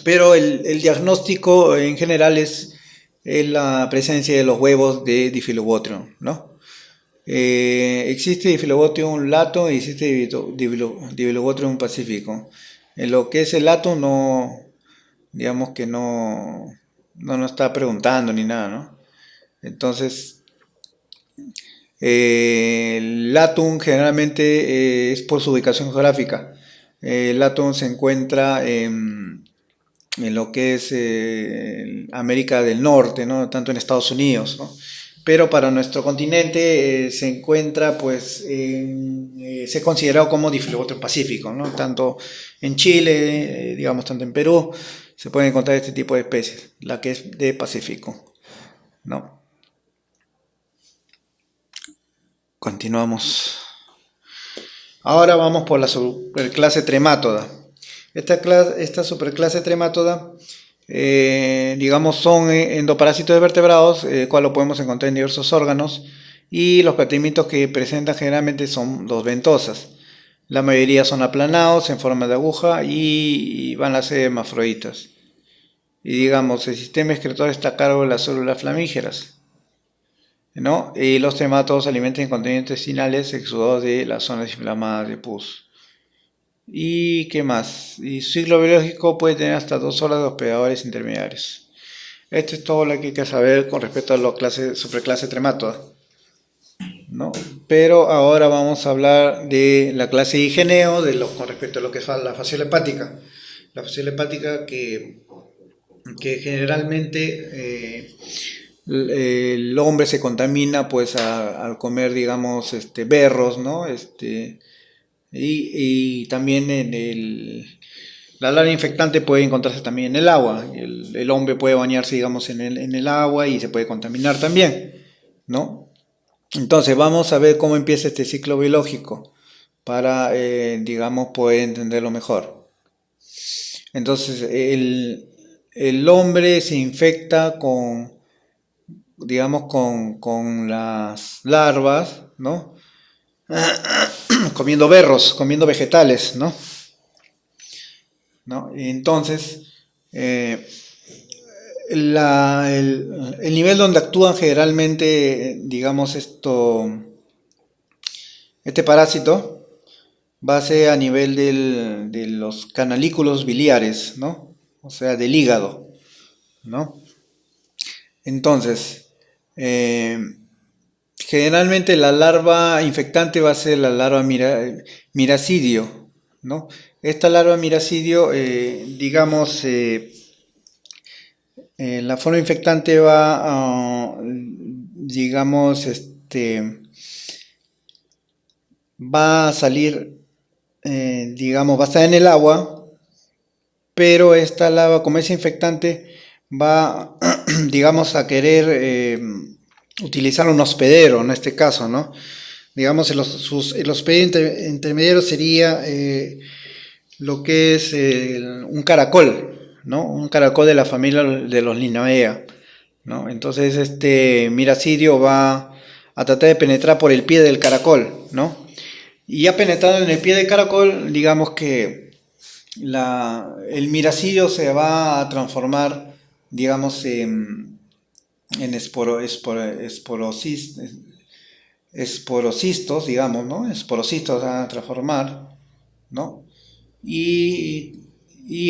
pero el diagnóstico en general es la presencia de los huevos de Diphyllobotrium, ¿no? Existe Diphyllobotrium lato y existe Diphyllobotrium pacifico. En lo que es el lato no, digamos que no nos está preguntando ni nada, ¿no? Entonces, el atún generalmente es por su ubicación geográfica. El atún se encuentra en lo que es América del Norte, ¿no? Tanto en Estados Unidos, ¿no? Pero para nuestro continente se encuentra, pues, se ha considerado como difilóboto pacífico, ¿no? Tanto en Chile, digamos, tanto en Perú, se pueden encontrar este tipo de especies, la que es de Pacífico, ¿no? Continuamos. Ahora vamos por la superclase Tremátoda. Esta superclase Tremátoda, digamos, son endoparásitos de vertebrados, cual lo podemos encontrar en diversos órganos, y los procedimientos que presentan generalmente son dos ventosas. La mayoría son aplanados en forma de aguja y van a ser hermafroditas. Y digamos, el sistema excretor está a cargo de las células flamígeras, ¿no? Y los tremátodos se alimentan en contenidos intestinales exudados de las zonas inflamadas de pus. ¿Y qué más? Y su ciclo biológico puede tener hasta 2 horas de hospedadores intermediarios. Esto es todo lo que hay que saber con respecto a la superclase Tremátoda, ¿no? Pero ahora vamos a hablar de la clase Igeneo, con respecto a lo que es la fasciola hepática. La fasciola hepática que generalmente el hombre se contamina pues al comer, digamos, berros, ¿no? Y también la larva infectante puede encontrarse también en el agua. El hombre puede bañarse, digamos, en el agua y se puede contaminar también, ¿no? Entonces vamos a ver cómo empieza este ciclo biológico para, digamos, poder entenderlo mejor. Entonces el hombre se infecta digamos, con las larvas, ¿no? Comiendo berros, comiendo vegetales, ¿no? ¿No? Y entonces, el nivel donde actúan generalmente, digamos, este parásito va a ser a nivel de los canalículos biliares, ¿no? O sea, del hígado, ¿no? Entonces, eh, generalmente la larva infectante va a ser la larva miracidio, ¿no? Esta larva miracidio, digamos, la forma infectante digamos, va a salir, digamos, va a estar en el agua, pero esta larva, como es infectante, va, digamos, a querer utilizar un hospedero, en este caso, ¿no? Digamos, el hospedero intermediario sería lo que es un caracol, ¿no? Un caracol de la familia de los Linaea, ¿no? Entonces este miracidio va a tratar de penetrar por el pie del caracol, ¿no? Y ya penetrado en el pie del caracol, digamos que el miracidio se va a transformar, digamos, en esporocistos, digamos, ¿no? Esporocistos se van a transformar, ¿no? Y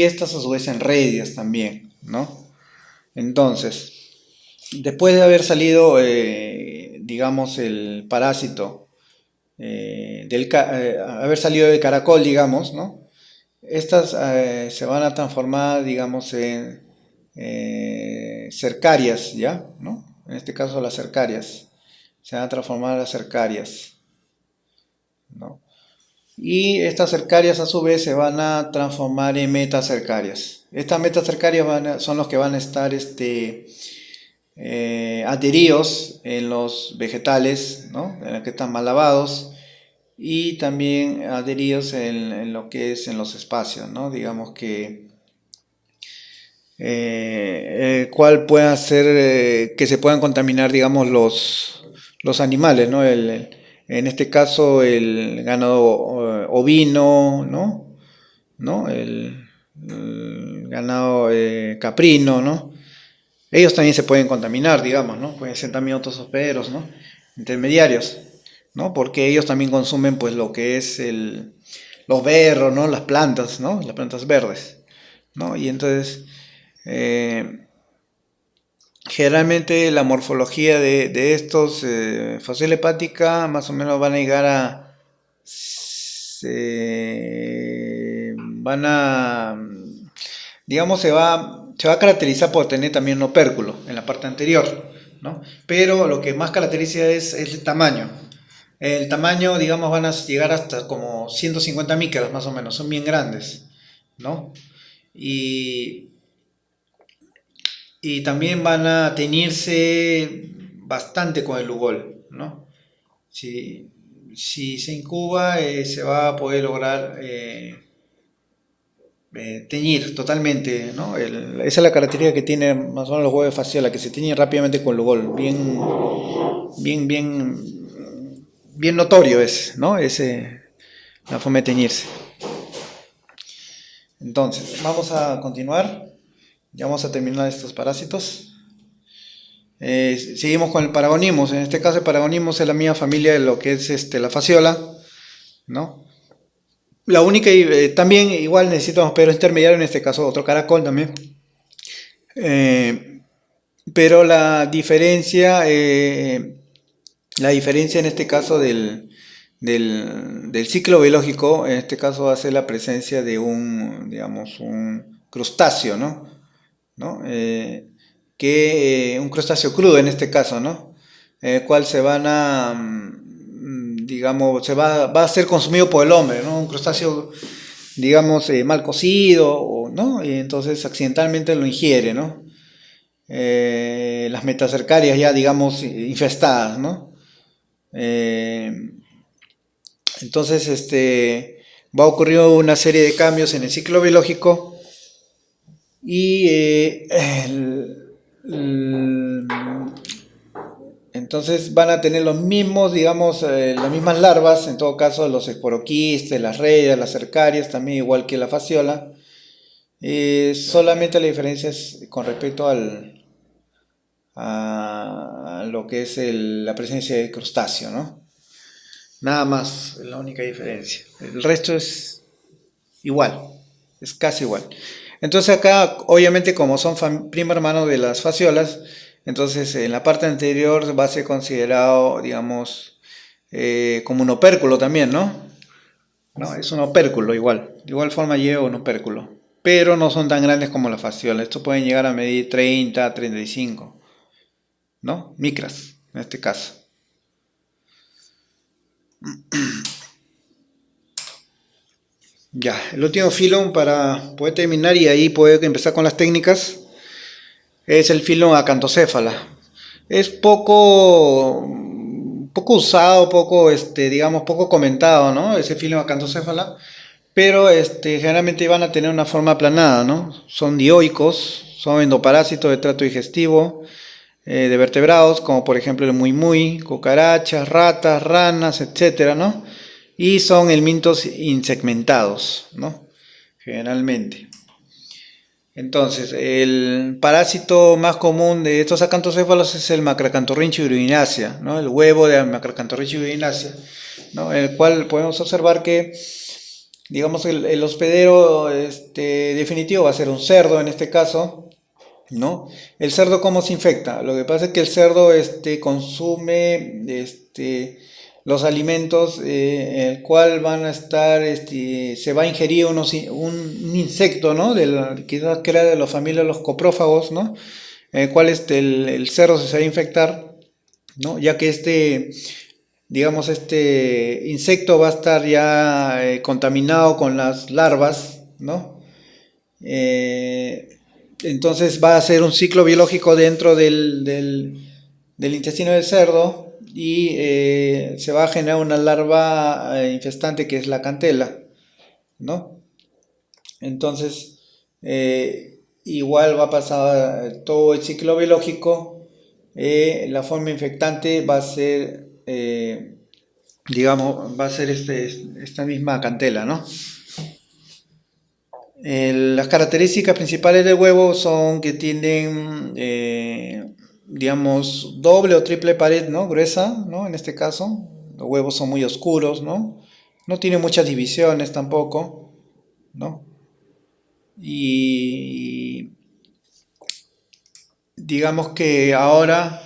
estas a su vez en redias también, ¿no? Entonces, después de haber salido, digamos, el parásito, haber salido del caracol, digamos, ¿no? Estas se van a transformar, digamos, en cercarias, ¿ya? ¿No? En este caso las cercarias. Se van a transformar en las cercarias, ¿no? Y estas cercarias a su vez se van a transformar en metacercarias. Estas metacercarias son los que van a estar adheridos en los vegetales, ¿no? En los que están mal lavados, y también adheridos en lo que es en los espacios, ¿no? Digamos que el cual puede hacer que se puedan contaminar, digamos, los animales, ¿no? En este caso el ganado ovino, ¿no? ¿No? El ganado caprino, ¿no? Ellos también se pueden contaminar, digamos, ¿no? Pueden ser también otros hospederos, ¿no? Intermediarios, ¿no? Porque ellos también consumen, pues, lo que es los berros, ¿no? Las plantas, ¿no? Las plantas verdes, ¿no? Y entonces, Generalmente la morfología de estos fasciola hepática más o menos van a llegar a van a, digamos, se va a caracterizar por tener también un opérculo en la parte anterior, ¿no? Pero lo que más caracteriza es el tamaño. El tamaño, digamos, van a llegar hasta como 150 micras más o menos, son bien grandes, ¿no? Y, y también van a teñirse bastante con el lugol, ¿no? Si, si se incuba, se va a poder lograr teñir totalmente, ¿no? Esa es la característica que tiene más o menos los huevos de fasciola, que se tiñen rápidamente con lugol, bien, bien, bien notorio es, ¿no? La forma de teñirse. Entonces, vamos a continuar, ya vamos a terminar estos parásitos. Seguimos con el Paragonimos. En este caso el Paragonimos es la misma familia de lo que es la fasciola, ¿no? La única, también igual necesitamos pero intermediario, en este caso otro caracol también. Pero la diferencia en este caso del ciclo biológico, en este caso va a ser la presencia de digamos, un crustáceo, ¿no? ¿No? Un crustáceo crudo en este caso, ¿no? El cual se van a, digamos, va a ser consumido por el hombre, ¿no? Un crustáceo, digamos, mal cocido, ¿no? Y entonces accidentalmente lo ingiere, ¿no? Las metacercarias ya, digamos, infestadas, ¿no? Eh, entonces, va a ocurrir una serie de cambios en el ciclo biológico y entonces van a tener los mismos, digamos, las mismas larvas, en todo caso los esporoquistes, las reyes, las cercarias, también igual que la fasciola. Solamente la diferencia es con respecto a lo que es la presencia de crustáceo, ¿no? Nada más, es la única diferencia. El resto es igual, es casi igual. Entonces acá, obviamente, como son primo hermano de las fasciolas, entonces en la parte anterior va a ser considerado, digamos, como un opérculo también, ¿no? No, es un opérculo igual. De igual forma lleva un opérculo. Pero no son tan grandes como la fasciola. Estos pueden llegar a medir 30, 35, ¿no? Micras, en este caso. Ya, el último filón para poder terminar y ahí poder empezar con las técnicas es el filón acantocéfala. Es poco usado, digamos, poco comentado, ¿no? Ese filón acantocéfala, pero generalmente van a tener una forma aplanada, ¿no? Son dioicos, son endoparásitos de trato digestivo, de vertebrados, como por ejemplo el muy, cucarachas, ratas, ranas, etcétera, ¿no? Y son helmintos insegmentados, ¿no? Generalmente. Entonces, el parásito más común de estos acantocéfalos es el Macracanthorrhinchia uruguinácea, ¿no? El huevo de Macracanthorrhinchia uruguinácea, ¿no? En el cual podemos observar que, digamos, el hospedero definitivo va a ser un cerdo en este caso, ¿no? El cerdo, ¿cómo se infecta? Lo que pasa es que el cerdo consume los alimentos en el cual van a estar, se va a ingerir un insecto, ¿no? Quizás que era de la familia de los coprófagos, ¿no? En el cual el cerdo se va a infectar, ¿no? Ya que digamos, este insecto va a estar ya contaminado con las larvas, ¿no? Entonces va a ser un ciclo biológico dentro del intestino del cerdo y se va a generar una larva infestante que es la cantela, ¿no? Entonces, igual va a pasar todo el ciclo biológico, la forma infectante va a ser, digamos, va a ser esta misma cantela, ¿no? Las características principales del huevo son que tienen, digamos, doble o triple pared, ¿no? Gruesa, ¿no? En este caso, los huevos son muy oscuros, ¿no? No tiene muchas divisiones tampoco, ¿no? Y digamos que ahora,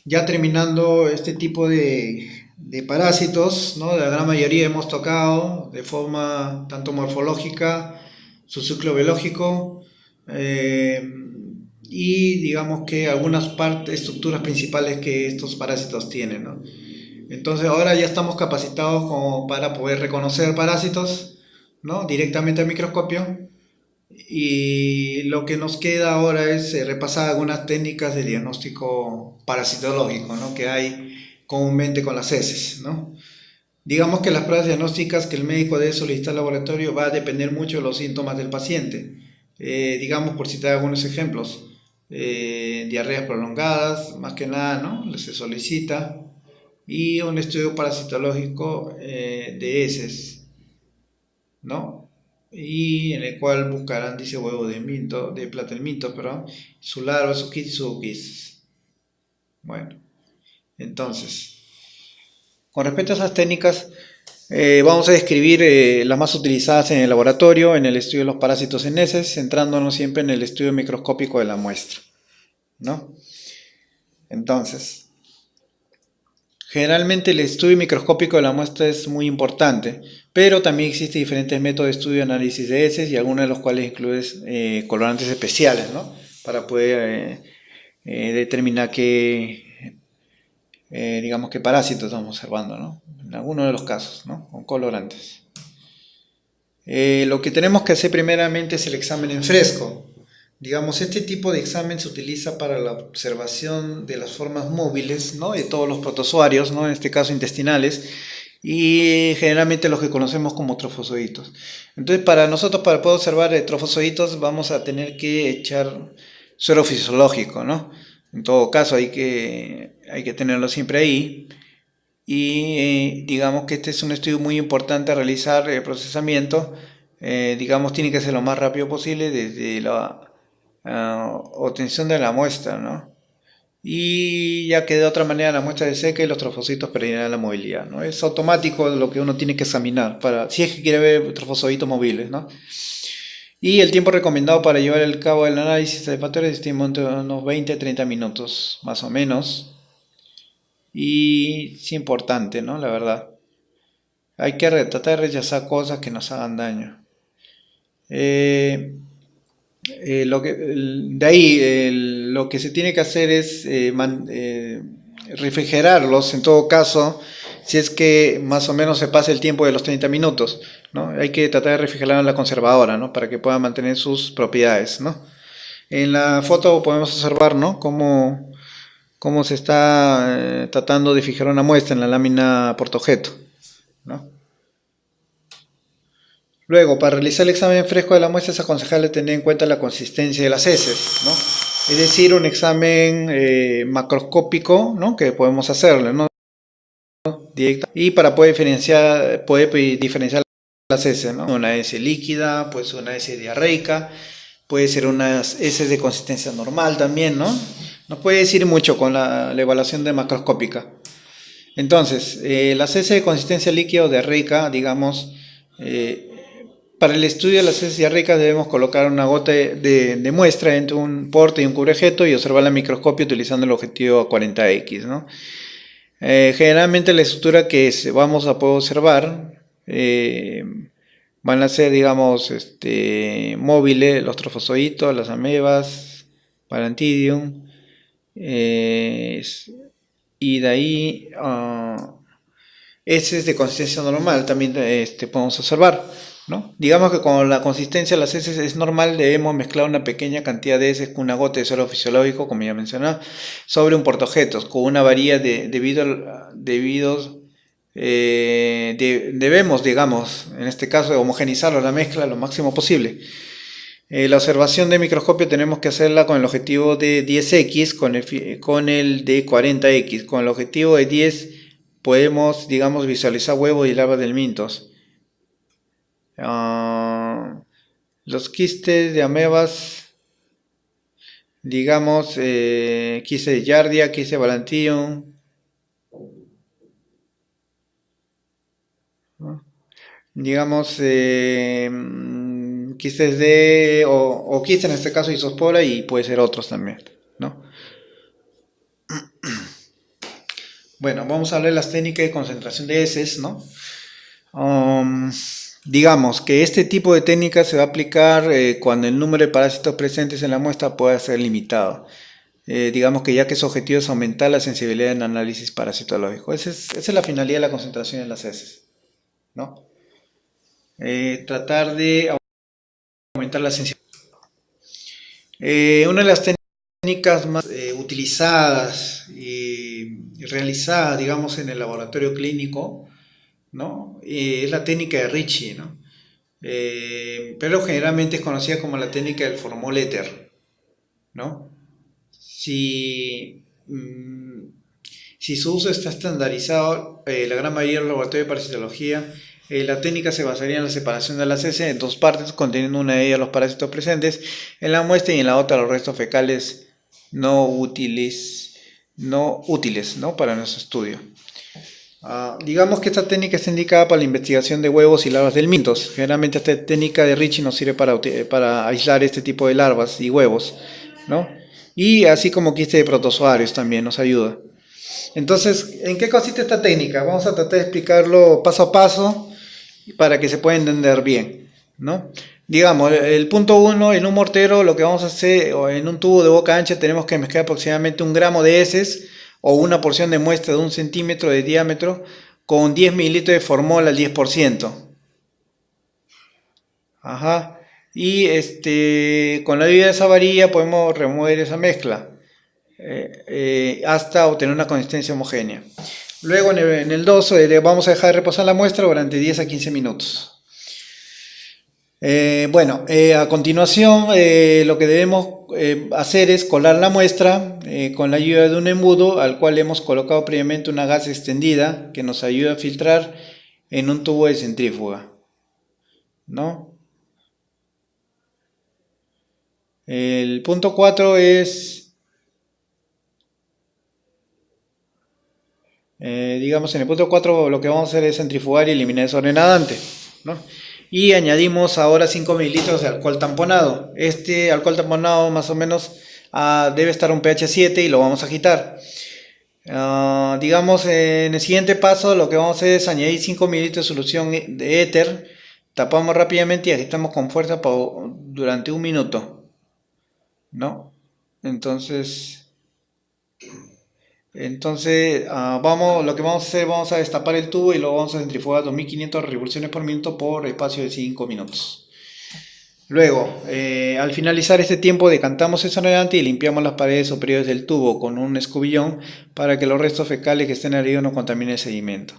ya terminando este tipo de parásitos, ¿no? La gran mayoría hemos tocado de forma tanto morfológica, su ciclo biológico, eh, y digamos que algunas partes, estructuras principales que estos parásitos tienen, ¿no? Entonces ahora ya estamos capacitados como para poder reconocer parásitos, ¿no? Directamente al microscopio, y lo que nos queda ahora es repasar algunas técnicas de diagnóstico parasitológico, ¿no? Que hay comúnmente con las heces, ¿no? Digamos que las pruebas diagnósticas que el médico debe solicitar al laboratorio va a depender mucho de los síntomas del paciente. Digamos, por citar algunos ejemplos, diarreas prolongadas, más que nada, ¿no? Se solicita, y un estudio parasitológico de heces, ¿no? Y en el cual buscarán, dice, huevo de minto, de platelminto, perdón, su larva, su kit y su quis. Bueno, entonces, con respecto a esas técnicas, vamos a describir las más utilizadas en el laboratorio, en el estudio de los parásitos en heces, centrándonos siempre en el estudio microscópico de la muestra, ¿no? Entonces, generalmente el estudio microscópico de la muestra es muy importante, pero también existen diferentes métodos de estudio y análisis de heces, y algunos de los cuales incluyen colorantes especiales, ¿no? Para poder determinar digamos, qué parásitos estamos observando, ¿no? En algunos de los casos, ¿no? Con colorantes. Lo que tenemos que hacer primeramente es el examen en fresco. Digamos, este tipo de examen se utiliza para la observación de las formas móviles, ¿no? De todos los protozoarios, ¿no? En este caso intestinales, y generalmente los que conocemos como trofozoitos. Entonces, para nosotros, para poder observar trofozoitos, vamos a tener que echar suero fisiológico, ¿no? En todo caso, hay que tenerlo siempre ahí. Y digamos que este es un estudio muy importante a realizar, el procesamiento. Digamos, tiene que ser lo más rápido posible desde la obtención de la muestra, ¿no? Y ya que de otra manera la muestra es seca y los trofocitos perderán la movilidad, ¿no? Es automático lo que uno tiene que examinar para, si es que quiere ver trofocitos móviles, ¿no? Y el tiempo recomendado para llevar a cabo el análisis de factores estima entre unos 20 a 30 minutos, más o menos. Y es importante, ¿no? La verdad. Hay que tratar de rechazar cosas que nos hagan daño. Eh, de ahí, lo que se tiene que hacer es refrigerarlos, en todo caso, si es que más o menos se pasa el tiempo de los 30 minutos, ¿no? Hay que tratar de refrigerar en la conservadora, ¿no? Para que pueda mantener sus propiedades, ¿no? En la foto podemos observar, ¿no? Cómo se está tratando de fijar una muestra en la lámina portaobjeto, ¿no? Luego, para realizar el examen fresco de la muestra es aconsejable tener en cuenta la consistencia de las heces, ¿no? Es decir, un examen macroscópico, ¿no? Que podemos hacerle, ¿no? Directo. Y para poder diferenciar las heces, ¿no? Una heces líquida, pues una heces diarreica, puede ser unas heces de consistencia normal también, ¿no? Nos puede decir mucho con la evaluación de macroscópica. Entonces, las heces de consistencia líquida o diarreica, digamos, eh, para el estudio de las heces diarreicas debemos colocar una gota de muestra entre un porte y un cubrejeto y observar la microscopio utilizando el objetivo 40X, ¿no? Generalmente la estructura que vamos a poder observar van a ser, digamos, móviles, los trofozoitos, las amebas, Parantidium, y de ahí heces de consistencia normal también podemos observar, ¿no? Digamos que con la consistencia de las heces es normal, debemos mezclar una pequeña cantidad de heces con una gota de suero fisiológico, como ya mencionaba, sobre un portaobjetos, con una varilla debemos, digamos, en este caso, homogenizar la mezcla lo máximo posible. La observación de microscopio tenemos que hacerla con el objetivo de 10X, con el de 40X. Con el objetivo de 10 podemos, digamos, visualizar huevos y larvas del mintos. Los quistes de amebas, digamos, quiste de Giardia, quiste de Balantium, ¿no? Digamos, quistes o quistes en este caso isospora, y puede ser otros también, ¿no? Bueno, vamos a hablar de las técnicas de concentración de heces, ¿no? Um, digamos que este tipo de técnica se va a aplicar cuando el número de parásitos presentes en la muestra pueda ser limitado. Digamos que ya que su objetivo es aumentar la sensibilidad en análisis parasitológico. Esa es la finalidad de la concentración en las heces, ¿no? Tratar de aumentar la sensibilidad. Una de las técnicas más utilizadas y realizadas, digamos, en el laboratorio clínico, ¿no? Es la técnica de Ricci, ¿no? Pero generalmente es conocida como la técnica del formol-éter, ¿no? Si, mm, si su uso está estandarizado, la gran mayoría de los laboratorios de parasitología, la técnica se basaría en la separación de las heces en dos partes, conteniendo una de ellas los parásitos presentes en la muestra y en la otra los restos fecales no útiles, ¿no? Para nuestro estudio. Digamos que esta técnica está indicada para la investigación de huevos y larvas del mintos. Generalmente esta técnica de Ricci nos sirve para aislar este tipo de larvas y huevos, ¿no? Y así como quiste de protozoarios también nos ayuda. Entonces, ¿en qué consiste esta técnica? Vamos a tratar de explicarlo paso a paso para que se pueda entender bien, ¿no? Digamos, el punto 1, en un mortero lo que vamos a hacer, o en un tubo de boca ancha, tenemos que mezclar aproximadamente 1 gramo de heces o una porción de muestra de 1 centímetro de diámetro con 10 mililitros de formol al 10%. Ajá. Y con la ayuda de esa varilla podemos remover esa mezcla hasta obtener una consistencia homogénea. Luego en el doso vamos a dejar reposar la muestra durante 10 a 15 minutos. A continuación lo que debemos hacer es colar la muestra con la ayuda de un embudo al cual hemos colocado previamente una gasa extendida que nos ayuda a filtrar en un tubo de centrífuga, ¿no? El punto 4 es, digamos, en el punto 4 lo que vamos a hacer es centrifugar y eliminar desordenadante, ¿no? Y añadimos ahora 5 mililitros de alcohol tamponado. Este alcohol tamponado más o menos debe estar a un pH 7 y lo vamos a agitar. Digamos, en el siguiente paso lo que vamos a hacer es añadir 5 mililitros de solución de éter, tapamos rápidamente y agitamos con fuerza durante 1 minuto, ¿no? Lo que vamos a hacer, vamos a destapar el tubo y lo vamos a centrifugar a 2500 revoluciones por minuto por espacio de 5 minutos. Luego, al finalizar este tiempo, decantamos el sonarante y limpiamos las paredes superiores del tubo con un escobillón para que los restos fecales que estén arriba no contaminen el sedimento,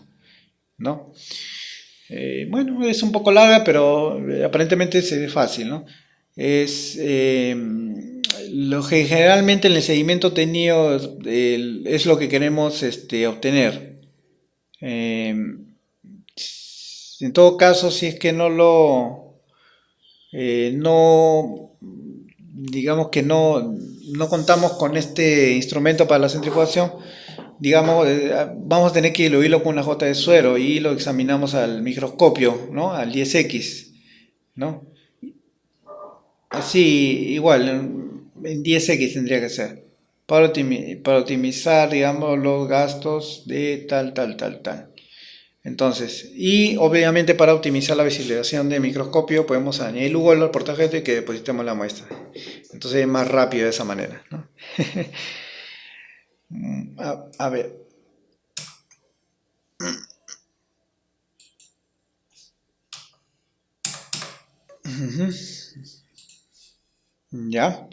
¿no? Bueno, es un poco larga, pero aparentemente se ve fácil, ¿no? Lo que generalmente en el sedimento tenido es lo que queremos obtener. En todo caso, si es que no, digamos que no contamos con este instrumento para la centrifugación, digamos, vamos a tener que diluirlo con una gota de suero y lo examinamos al microscopio, ¿no? Al 10X, ¿no? Así, igual, en 10X tendría que ser, para optimizar, digamos, los gastos de tal. Entonces, y obviamente para optimizar la visualización del microscopio podemos añadir Google al portafolio y que depositemos la muestra. Entonces es más rápido de esa manera, ¿no? A ver. Ya.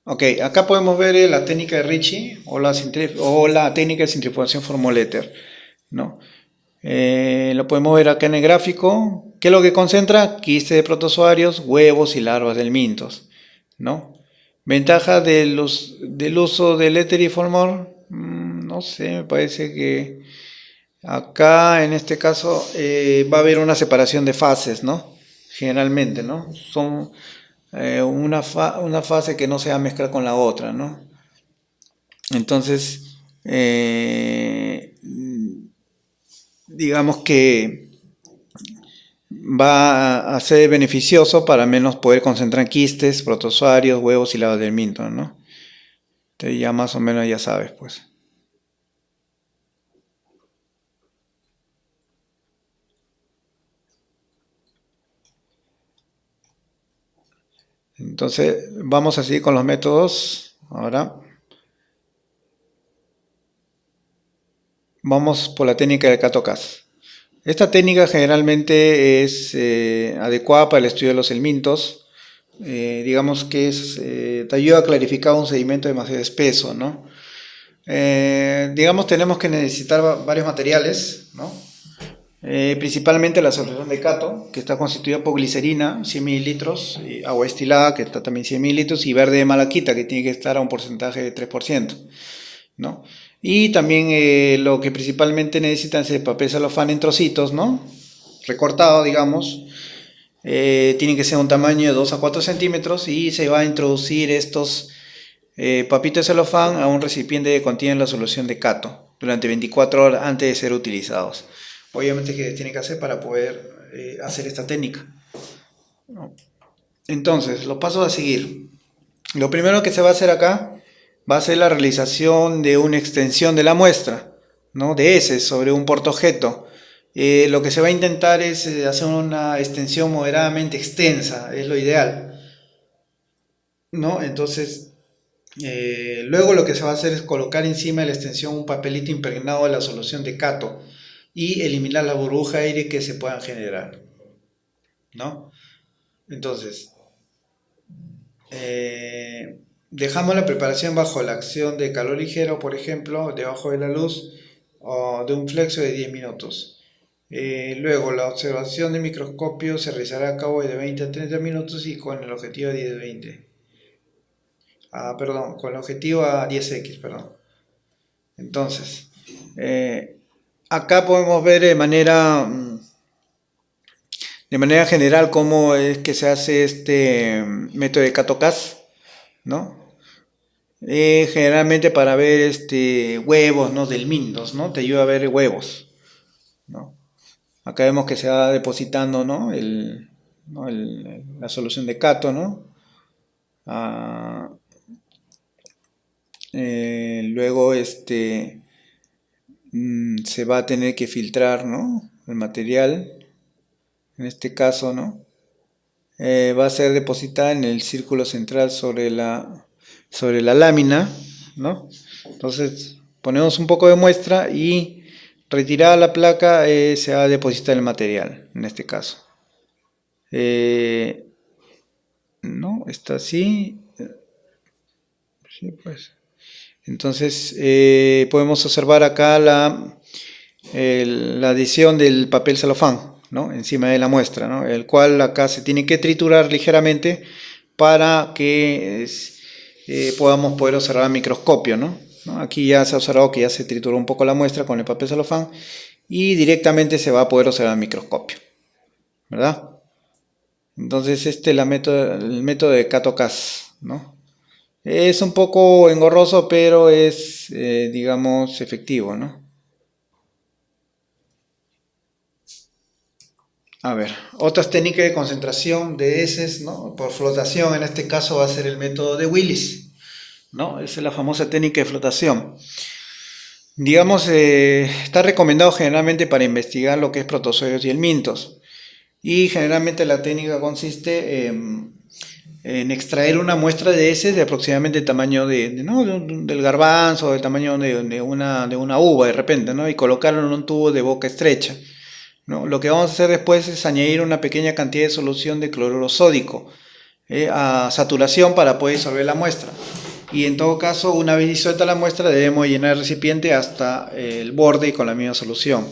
Ok, acá podemos ver la técnica de Ricci o la técnica de centrifugación formol-éter, ¿no? Lo podemos ver acá en el gráfico. ¿Qué es lo que concentra? Quiste de protozoarios, huevos y larvas del mintos, ¿no? Ventaja del uso del éter y formol, no sé, me parece que acá en este caso va a haber una separación de fases, ¿no? Generalmente, ¿no? Son una fase que no se va a mezclar con la otra, ¿no? Entonces, digamos que va a ser beneficioso para menos poder concentrar quistes, protozoarios, huevos y larvas del minto, ¿no? Entonces ya más o menos ya sabes, pues. Entonces vamos a seguir con los métodos. Ahora vamos por la técnica de Kato-Kas. Esta técnica generalmente es adecuada para el estudio de los helmintos. Digamos que te ayuda a clarificar un sedimento demasiado espeso, ¿no? Digamos tenemos que necesitar varios materiales, ¿no? Principalmente la solución de Kato, que está constituida por glicerina, 100 mililitros, y agua destilada, que está también 100 mililitros, y verde de malaquita, que tiene que estar a un porcentaje de 3%, ¿no? Y también lo que principalmente necesitan es el papel celofán en trocitos, ¿no? Recortado, digamos. Tiene que ser un tamaño de 2 a 4 centímetros y se va a introducir estos papitos de celofán a un recipiente que contiene la solución de Kato durante 24 horas antes de ser utilizados. Obviamente que tiene que hacer para poder hacer esta técnica, ¿no? Entonces, los pasos a seguir. Lo primero que se va a hacer acá va a ser la realización de una extensión de la muestra, ¿no? De heces sobre un portaobjeto. Lo que se va a intentar es hacer una extensión moderadamente extensa, es lo ideal, ¿no? Entonces, luego lo que se va a hacer es colocar encima de la extensión un papelito impregnado de la solución de Kato y eliminar la burbuja de aire que se puedan generar, ¿no? Entonces, dejamos la preparación bajo la acción de calor ligero, por ejemplo, debajo de la luz, o de un flexo de 10 minutos. Luego, la observación de microscopio se realizará a cabo de 20 a 30 minutos y con el objetivo a 10-20. Perdón, con el objetivo a 10x, perdón. Entonces, acá podemos ver de manera general cómo es que se hace este método de Kato-Kas, ¿no? Generalmente para ver huevos, ¿no? Delmintos, ¿no? Te ayuda a ver huevos, ¿no? Acá vemos que se va depositando, ¿no? La solución de Kato, ¿no? Ah, luego se va a tener que filtrar, ¿no? El material, en este caso, ¿no? Va a ser depositada en el círculo central sobre la lámina, ¿no? Entonces ponemos un poco de muestra y retirada la placa se va a depositar el material, en este caso. No, está así. Sí, pues. Entonces podemos observar acá la adición del papel celofán, ¿no? Encima de la muestra, ¿no? El cual acá se tiene que triturar ligeramente para que podamos poder observar al microscopio, ¿no? Aquí ya se ha observado que ya se trituró un poco la muestra con el papel celofán y directamente se va a poder observar al microscopio, ¿verdad? Entonces este es el método de Kato-Kas, ¿no? Es un poco engorroso, pero es, digamos, efectivo, ¿no? A ver, otras técnicas de concentración de heces, ¿no? Por flotación, en este caso va a ser el método de Willis, ¿no? Esa es la famosa técnica de flotación. Digamos, está recomendado generalmente para investigar lo que es protozoarios y helmintos. Y generalmente la técnica consiste en extraer una muestra de heces de aproximadamente el tamaño ¿no? del garbanzo, del tamaño de una uva de repente, ¿no? Y colocarlo en un tubo de boca estrecha, ¿no? Lo que vamos a hacer después es añadir una pequeña cantidad de solución de cloruro sódico a saturación para poder disolver la muestra. Y en todo caso, una vez disuelta la muestra, debemos llenar el recipiente hasta el borde con la misma solución.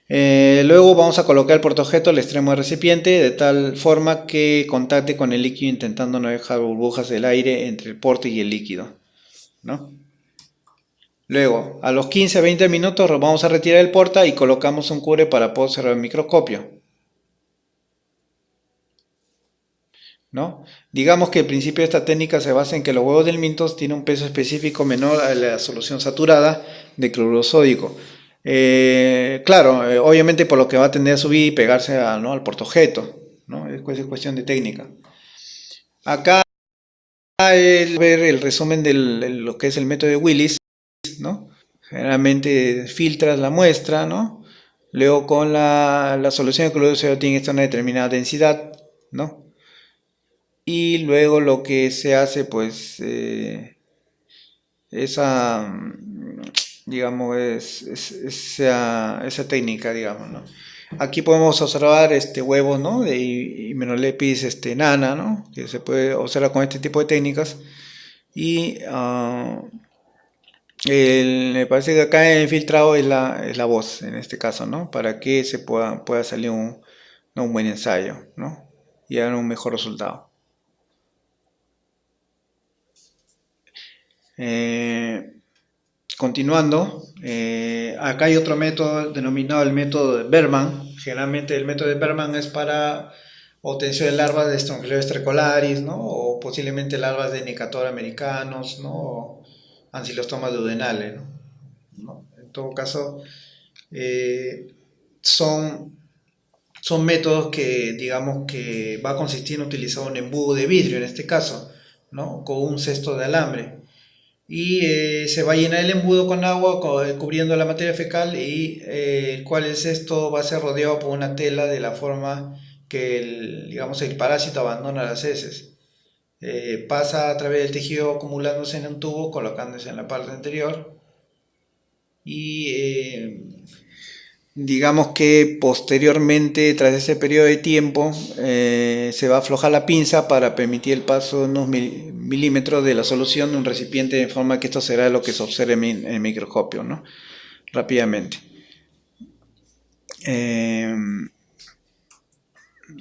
Luego vamos a colocar el portaobjeto al extremo del recipiente de tal forma que contacte con el líquido, intentando no dejar burbujas del aire entre el porte y el líquido, ¿no? Luego, a los 15 a 20 minutos vamos a retirar el porta y colocamos un cubre para poder cerrar el microscopio, ¿no? Digamos que el principio de esta técnica se basa en que los huevos del mintos tienen un peso específico menor a la solución saturada de cloruro sódico. Claro, obviamente por lo que va a tender a subir y pegarse ¿no? al portaobjeto, ¿no? Es cuestión de técnica. Acá es ver el resumen de lo que es el método de Willis, ¿no? Generalmente filtras la muestra, ¿no? Luego con la solución de cloruro sódico tiene que estar a una determinada densidad, ¿no? Y luego lo que se hace, pues, esa, digamos, esa técnica, digamos, ¿no? Aquí podemos observar huevos, ¿no? De Hymenelepis nana, ¿no? Que se puede observar con este tipo de técnicas. Y me parece que acá el filtrado es la voz, en este caso, ¿no? Para que pueda salir ¿no? un buen ensayo, ¿no? Y dar un mejor resultado. Eh, Continuando, acá hay otro método denominado el método de Berman. Generalmente el método de Berman es para obtención de larvas de Strongyloides tricolaris, ¿no? O posiblemente larvas de Necator americanos, ¿no? O Ancylostoma duodenale, ¿no? En todo caso, eh, son, son métodos que, digamos, que va a consistir en utilizar un embudo de vidrio, en este caso, ¿no? Con un cesto de alambre y se va a llenar el embudo con agua cubriendo la materia fecal y el cual el cesto va a ser rodeado por una tela de la forma que digamos, el parásito abandona las heces. Pasa a través del tejido acumulándose en un tubo, colocándose en la parte anterior y digamos que posteriormente, tras ese periodo de tiempo, se va a aflojar la pinza para permitir el paso de unos milímetros de la solución de un recipiente de forma que esto será lo que se observe en el microscopio, ¿no? Rápidamente. Eh,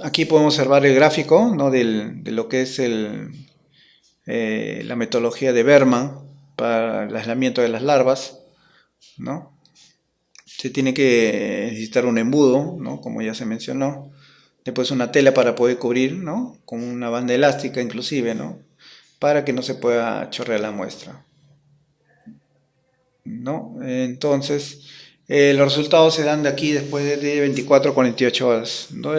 Aquí podemos observar el gráfico, ¿no? De lo que es la metodología de Berman para el aislamiento de las larvas, ¿no? Se tiene que necesitar un embudo, ¿no? Como ya se mencionó. Después una tela para poder cubrir, ¿no? Con una banda elástica inclusive, ¿no? Para que no se pueda chorrear la muestra, ¿no? Entonces, los resultados se dan de aquí después de 24 a 48 horas, ¿no?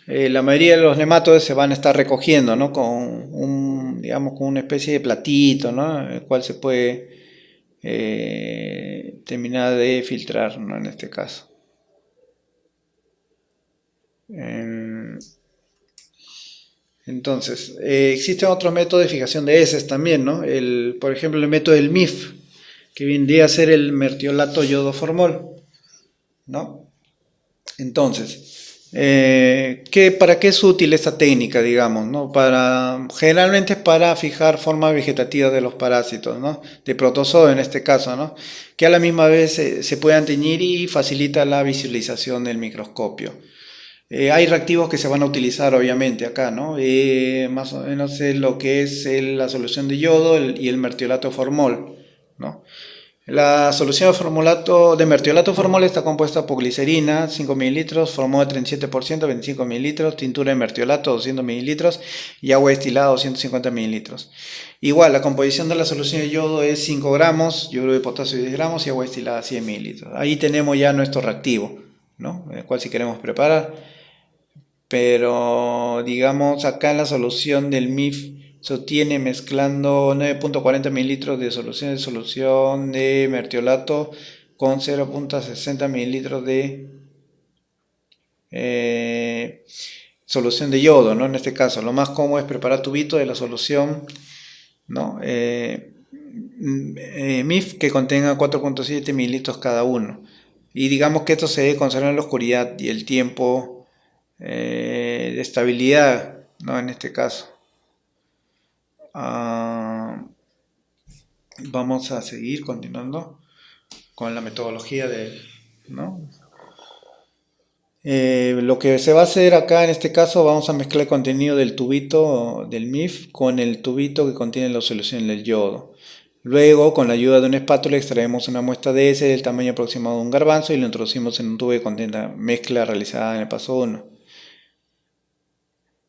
La mayoría de los nematodes se van a estar recogiendo, ¿no? Digamos, con una especie de platito, ¿no? El cual se puede terminar de filtrar, ¿no? En este caso. Eh, Entonces, existe otro método de fijación de heces también, ¿no? Por ejemplo, el método del MIF, que vendría a ser el mertiolato yodoformol, ¿no? Entonces, ¿para qué es útil esta técnica, digamos, ¿no? Generalmente es para fijar formas vegetativas de los parásitos, ¿no? De protozoo en este caso, ¿no? Que a la misma vez se puedan teñir y facilita la visualización del microscopio. Hay reactivos que se van a utilizar obviamente acá, ¿no? Más o menos es lo que es la solución de yodo y el mertiolato formol, ¿no? La solución de mertiolato formol está compuesta por glicerina, 5 mililitros, formol de 37%, 25 mililitros, tintura de mertiolato, 200 mililitros y agua destilada, 250 mililitros. Igual, la composición de la solución de yodo es 5 gramos, yodo de potasio 10 gramos y agua destilada 100 mililitros. Ahí tenemos ya nuestro reactivo, ¿no? El cual si queremos preparar. Pero digamos acá en la solución del MIF se obtiene mezclando 9.40 mililitros de solución de mertiolato con 0.60 mililitros de eh, solución de yodo, ¿no? En este caso, lo más cómodo es preparar tubito de la solución, ¿no? MIF que contenga 4.7 mililitros cada uno. Y digamos que esto se debe conservar en la oscuridad y el tiempo de estabilidad, ¿no? En este caso. Ah, Vamos a seguir continuando con la metodología ¿no? Lo que se va a hacer acá en este caso, vamos a mezclar el contenido del tubito del MIF con el tubito que contiene la solución del yodo. Luego, con la ayuda de una espátula, extraemos una muestra de ese del tamaño aproximado de un garbanzo y lo introducimos en un tubo que contiene la mezcla realizada en el paso 1.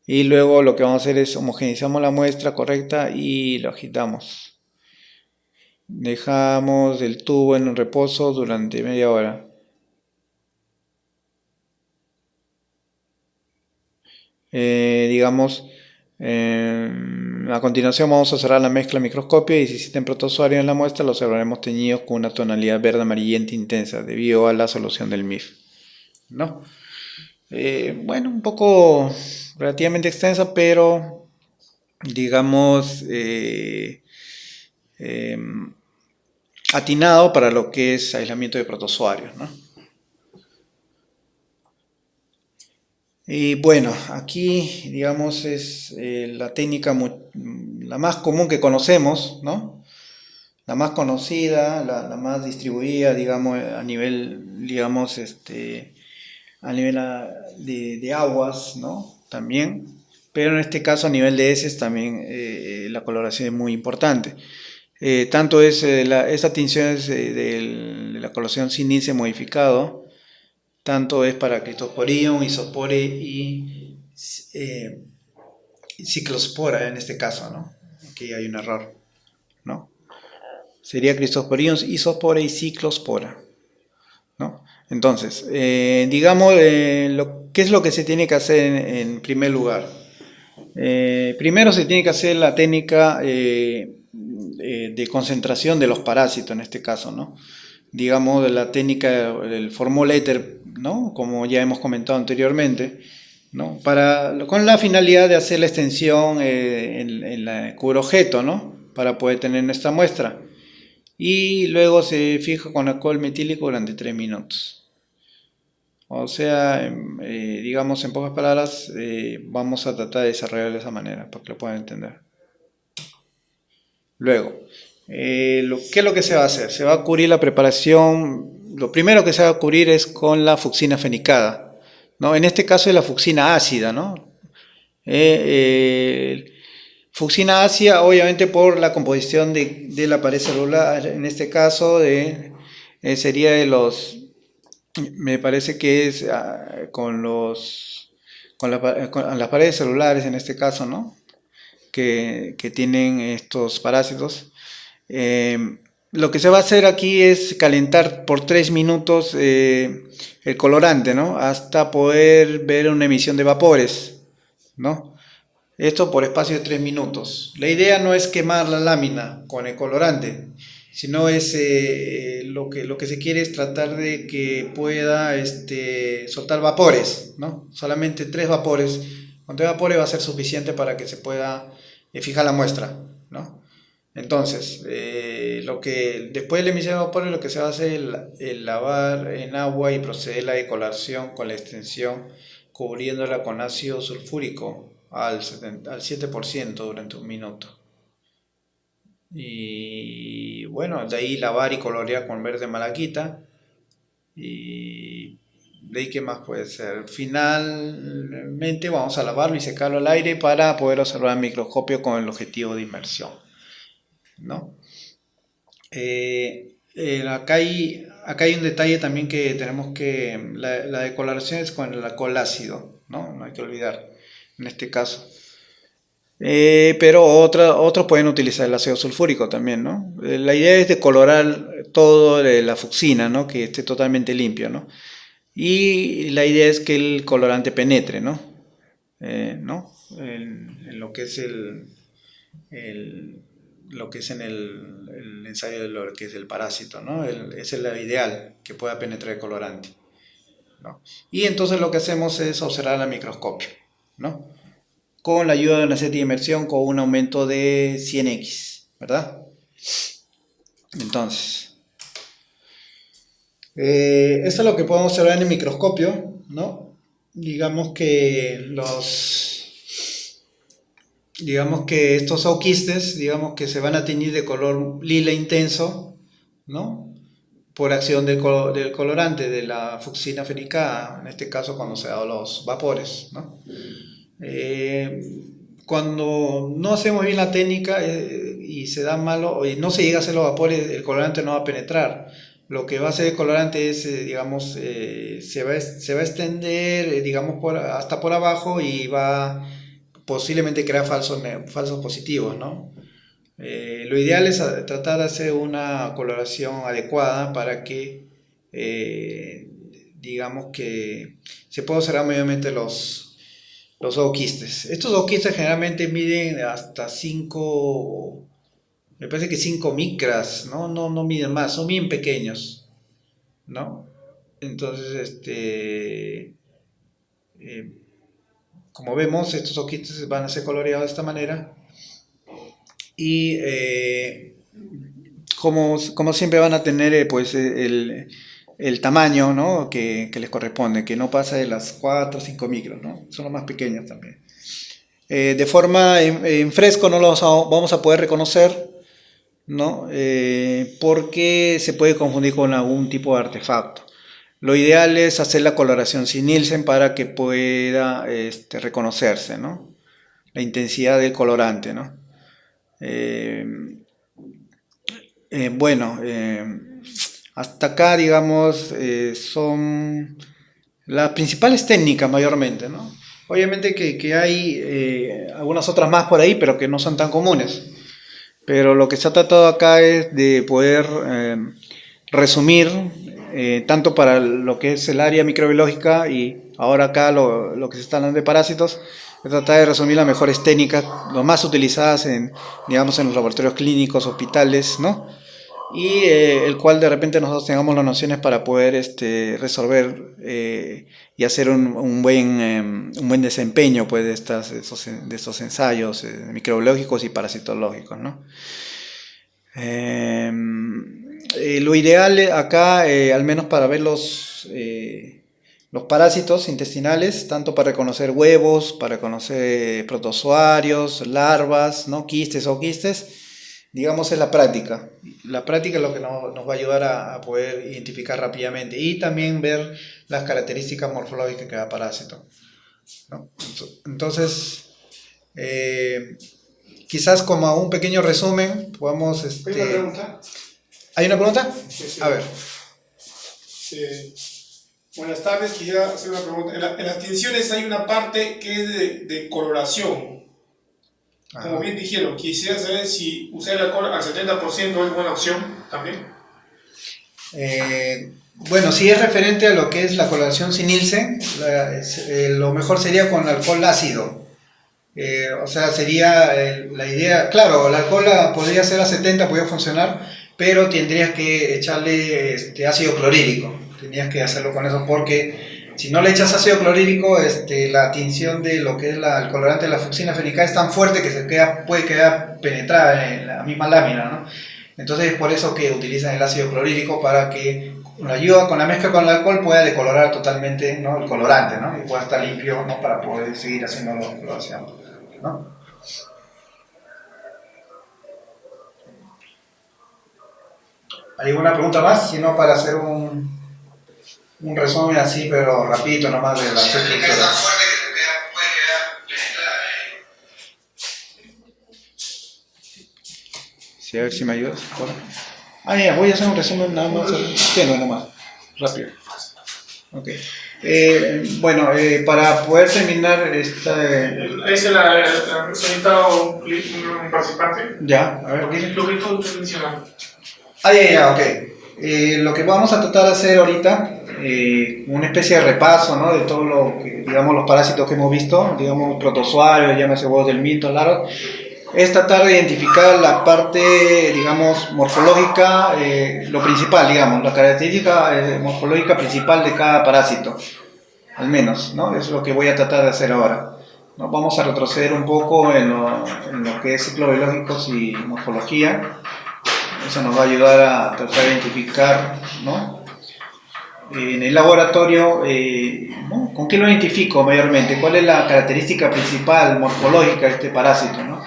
Y luego lo que vamos a hacer es homogeneizamos la muestra correcta y lo agitamos. Dejamos el tubo en reposo durante media hora. Digamos, a continuación vamos a cerrar la mezcla al microscopio y si existen protozoarios en la muestra los observaremos teñidos con una tonalidad verde amarillenta intensa debido a la solución del MIF, ¿no? Bueno, un poco relativamente extensa, pero digamos, eh, atinado para lo que es aislamiento de protozoarios, ¿no? Y bueno, aquí, digamos, es la técnica la más común que conocemos, ¿no? La más conocida, la más distribuida, digamos, a nivel, digamos, a nivel de aguas, ¿no? También, pero en este caso a nivel de heces también la coloración es muy importante. Tanto es esta tinción es, de la coloración sin índice modificado, tanto es para Cryptosporidium, Isospore y eh, Ciclospora en este caso, ¿no? Aquí hay un error, ¿no? Sería Cryptosporidium, Isospora y Ciclospora, ¿no? Entonces, digamos, ¿qué es lo que se tiene que hacer en primer lugar? Primero se tiene que hacer la técnica de concentración de los parásitos, en este caso, ¿no? Digamos, de la técnica del formulator, ¿no? Como ya hemos comentado anteriormente, ¿no? Con la finalidad de hacer la extensión en la cubreobjeto, ¿no? Para poder tener nuestra muestra. Y luego se fija con alcohol metílico durante 3 minutos. O sea, digamos en pocas palabras, vamos a tratar de desarrollarlo de esa manera para que lo puedan entender. Luego, ¿qué es lo que se va a hacer? Se va a cubrir la preparación, lo primero que se va a cubrir es con la fucsina fenicada, ¿no? En este caso es la fucsina ácida, ¿no? Fucsina ácida, obviamente por la composición de la pared celular, en este caso sería de los, me parece que es con las paredes celulares en este caso, ¿no? Que tienen estos parásitos. Eh, lo que se va a hacer aquí es calentar por 3 minutos el colorante, ¿no? Hasta poder ver una emisión de vapores, ¿no? Esto por espacio de 3 minutos. La idea no es quemar la lámina con el colorante, sino es lo que se quiere es tratar de que pueda soltar vapores, ¿no? Solamente 3 vapores. Con 3 vapores va a ser suficiente para que se pueda fijar la muestra, ¿no? Entonces, después de la emisión de vapores, lo que se va a hacer es el lavar en agua y proceder a la decoloración con la extensión, cubriéndola con ácido sulfúrico al 7% durante un minuto. Y bueno, de ahí lavar y colorear con verde malaquita. Y de ahí, ¿qué más puede ser? Finalmente vamos a lavarlo y secarlo al aire para poder observar el microscopio con el objetivo de inmersión, ¿no? Acá hay un detalle también que tenemos que, la decoloración es con el alcohol ácido, ¿no? No hay que olvidar en este caso. Pero otros pueden utilizar el ácido sulfúrico también, ¿no? La idea es decolorar todo de la fucsina, ¿no? Que esté totalmente limpio, ¿no? Y la idea es que el colorante penetre, ¿no? ¿No? En lo que es el- lo que es en el ensayo de lo que es el parásito, ¿no? Esa es la ideal, que pueda penetrar el colorante, ¿no? Y entonces lo que hacemos es observar al microscopio, ¿no? Con la ayuda de una serie de inmersión con un aumento de 100x, ¿verdad? Entonces, esto es lo que podemos observar en el microscopio, ¿no? Digamos que digamos que estos auquistes, digamos que se van a teñir de color lila intenso, ¿no? Por acción del colorante de la fucsina fenicada, en este caso cuando se dan los vapores, ¿no? Cuando no hacemos bien la técnica y se da malo y no se llega a hacer los vapores, el colorante no va a penetrar. Lo que va a hacer el colorante es, digamos, se va a extender, digamos, hasta por abajo y va posiblemente crear falsos positivos, ¿no? Lo ideal es tratar de hacer una coloración adecuada para que, eh, digamos que se pueda observar mayormente los ooquistes. Estos ooquistes generalmente miden hasta 5, me parece que 5 micras, ¿no? No miden más, son bien pequeños, ¿no? Entonces, eh, como vemos, estos oquistes van a ser coloreados de esta manera. Y como siempre van a tener pues el tamaño, ¿no? que les corresponde, que no pasa de las 4 o 5 micros, ¿no? Son los más pequeños también. De forma en fresco no los vamos a poder reconocer, ¿no? Porque se puede confundir con algún tipo de artefacto. Lo ideal es hacer la coloración sin Nielsen para que pueda reconocerse, ¿no? La intensidad del colorante, ¿no? Eh, bueno, hasta acá, digamos, son las principales técnicas mayormente, ¿no? Obviamente que hay algunas otras más por ahí, pero que no son tan comunes. Pero lo que se ha tratado acá es de poder resumir, tanto para lo que es el área microbiológica y ahora acá lo que se está hablando de parásitos, es tratar de resumir las mejores técnicas, lo más utilizadas digamos, en los laboratorios clínicos, hospitales, ¿no? Y el cual de repente nosotros tengamos las nociones para poder resolver y hacer un buen desempeño pues, de estos ensayos microbiológicos y parasitológicos, ¿no? Lo ideal acá, al menos para ver los parásitos intestinales, tanto para reconocer huevos, para reconocer protozoarios, larvas, ¿no? Quistes o quistes, digamos, es la práctica. La práctica es lo que nos va a ayudar a poder identificar rápidamente y también ver las características morfológicas de cada parásito, ¿no? Entonces, quizás como un pequeño resumen, podamos... ¿Hay una pregunta? ¿Hay una pregunta? Sí, sí. A ver. Buenas tardes, quisiera hacer una pregunta. En las tinciones hay una parte que es de coloración. Ajá. Como bien dijeron, quisiera saber si usar el alcohol al 70% es buena opción también. Bueno, si es referente a lo que es la coloración sin Nielsen, lo mejor sería con alcohol ácido. O sea, sería la idea, claro, el alcohol podría ser a 70, podría funcionar, pero tendrías que echarle ácido clorhídrico, tendrías que hacerlo con eso, porque si no le echas ácido clorhídrico, la tinción de lo que es el colorante de la fucsina fenica es tan fuerte que puede quedar penetrada en la misma lámina, ¿no? Entonces es por eso que utilizan el ácido clorhídrico, para que con la mezcla con el alcohol pueda decolorar totalmente, ¿no? El colorante, ¿no? Y pueda estar limpio, ¿no? Para poder seguir haciendo la coloración, ¿no? ¿Hay alguna pregunta más? Si no, para hacer un resumen así, pero rapidito nomás de la estructura. Sí, a ver si me ayudas. Ya, voy a hacer un resumen nada más. Nada más. Rápido. Ok. Bueno, para poder terminar esta... ¿Es la solicitado un participante? Ya, a ver, dime. Lo que tú mencionas. Ok. Lo que vamos a tratar de hacer ahorita, una especie de repaso, ¿no? De todo lo que, digamos, los parásitos que hemos visto, digamos, protozoarios, llámese huevos del mito, larvas, es tratar de identificar la parte, digamos, morfológica, lo principal, digamos, la característica morfológica principal de cada parásito, al menos, ¿no? Es lo que voy a tratar de hacer ahora. ¿No? Vamos a retroceder un poco en lo que es ciclos biológicos y morfología. Eso nos va a ayudar a tratar de identificar, ¿no? En el laboratorio, ¿no? ¿Con qué lo identifico mayormente? ¿Cuál es la característica principal morfológica de este parásito, ¿no?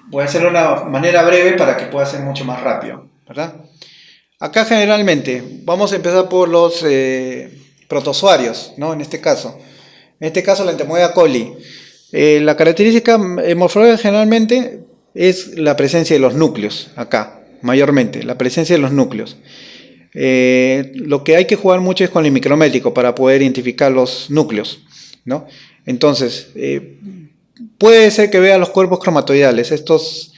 Voy a hacerlo de una manera breve para que pueda ser mucho más rápido, ¿verdad? Acá generalmente vamos a empezar por los protozoarios, ¿no? En este caso la Entamoeba coli. La característica morfológica generalmente es la presencia de los núcleos, acá, mayormente, la presencia de los núcleos. Lo que hay que jugar mucho es con el micrométrico para poder identificar los núcleos, ¿no? Entonces, puede ser que vea los cuerpos cromatoidales, estos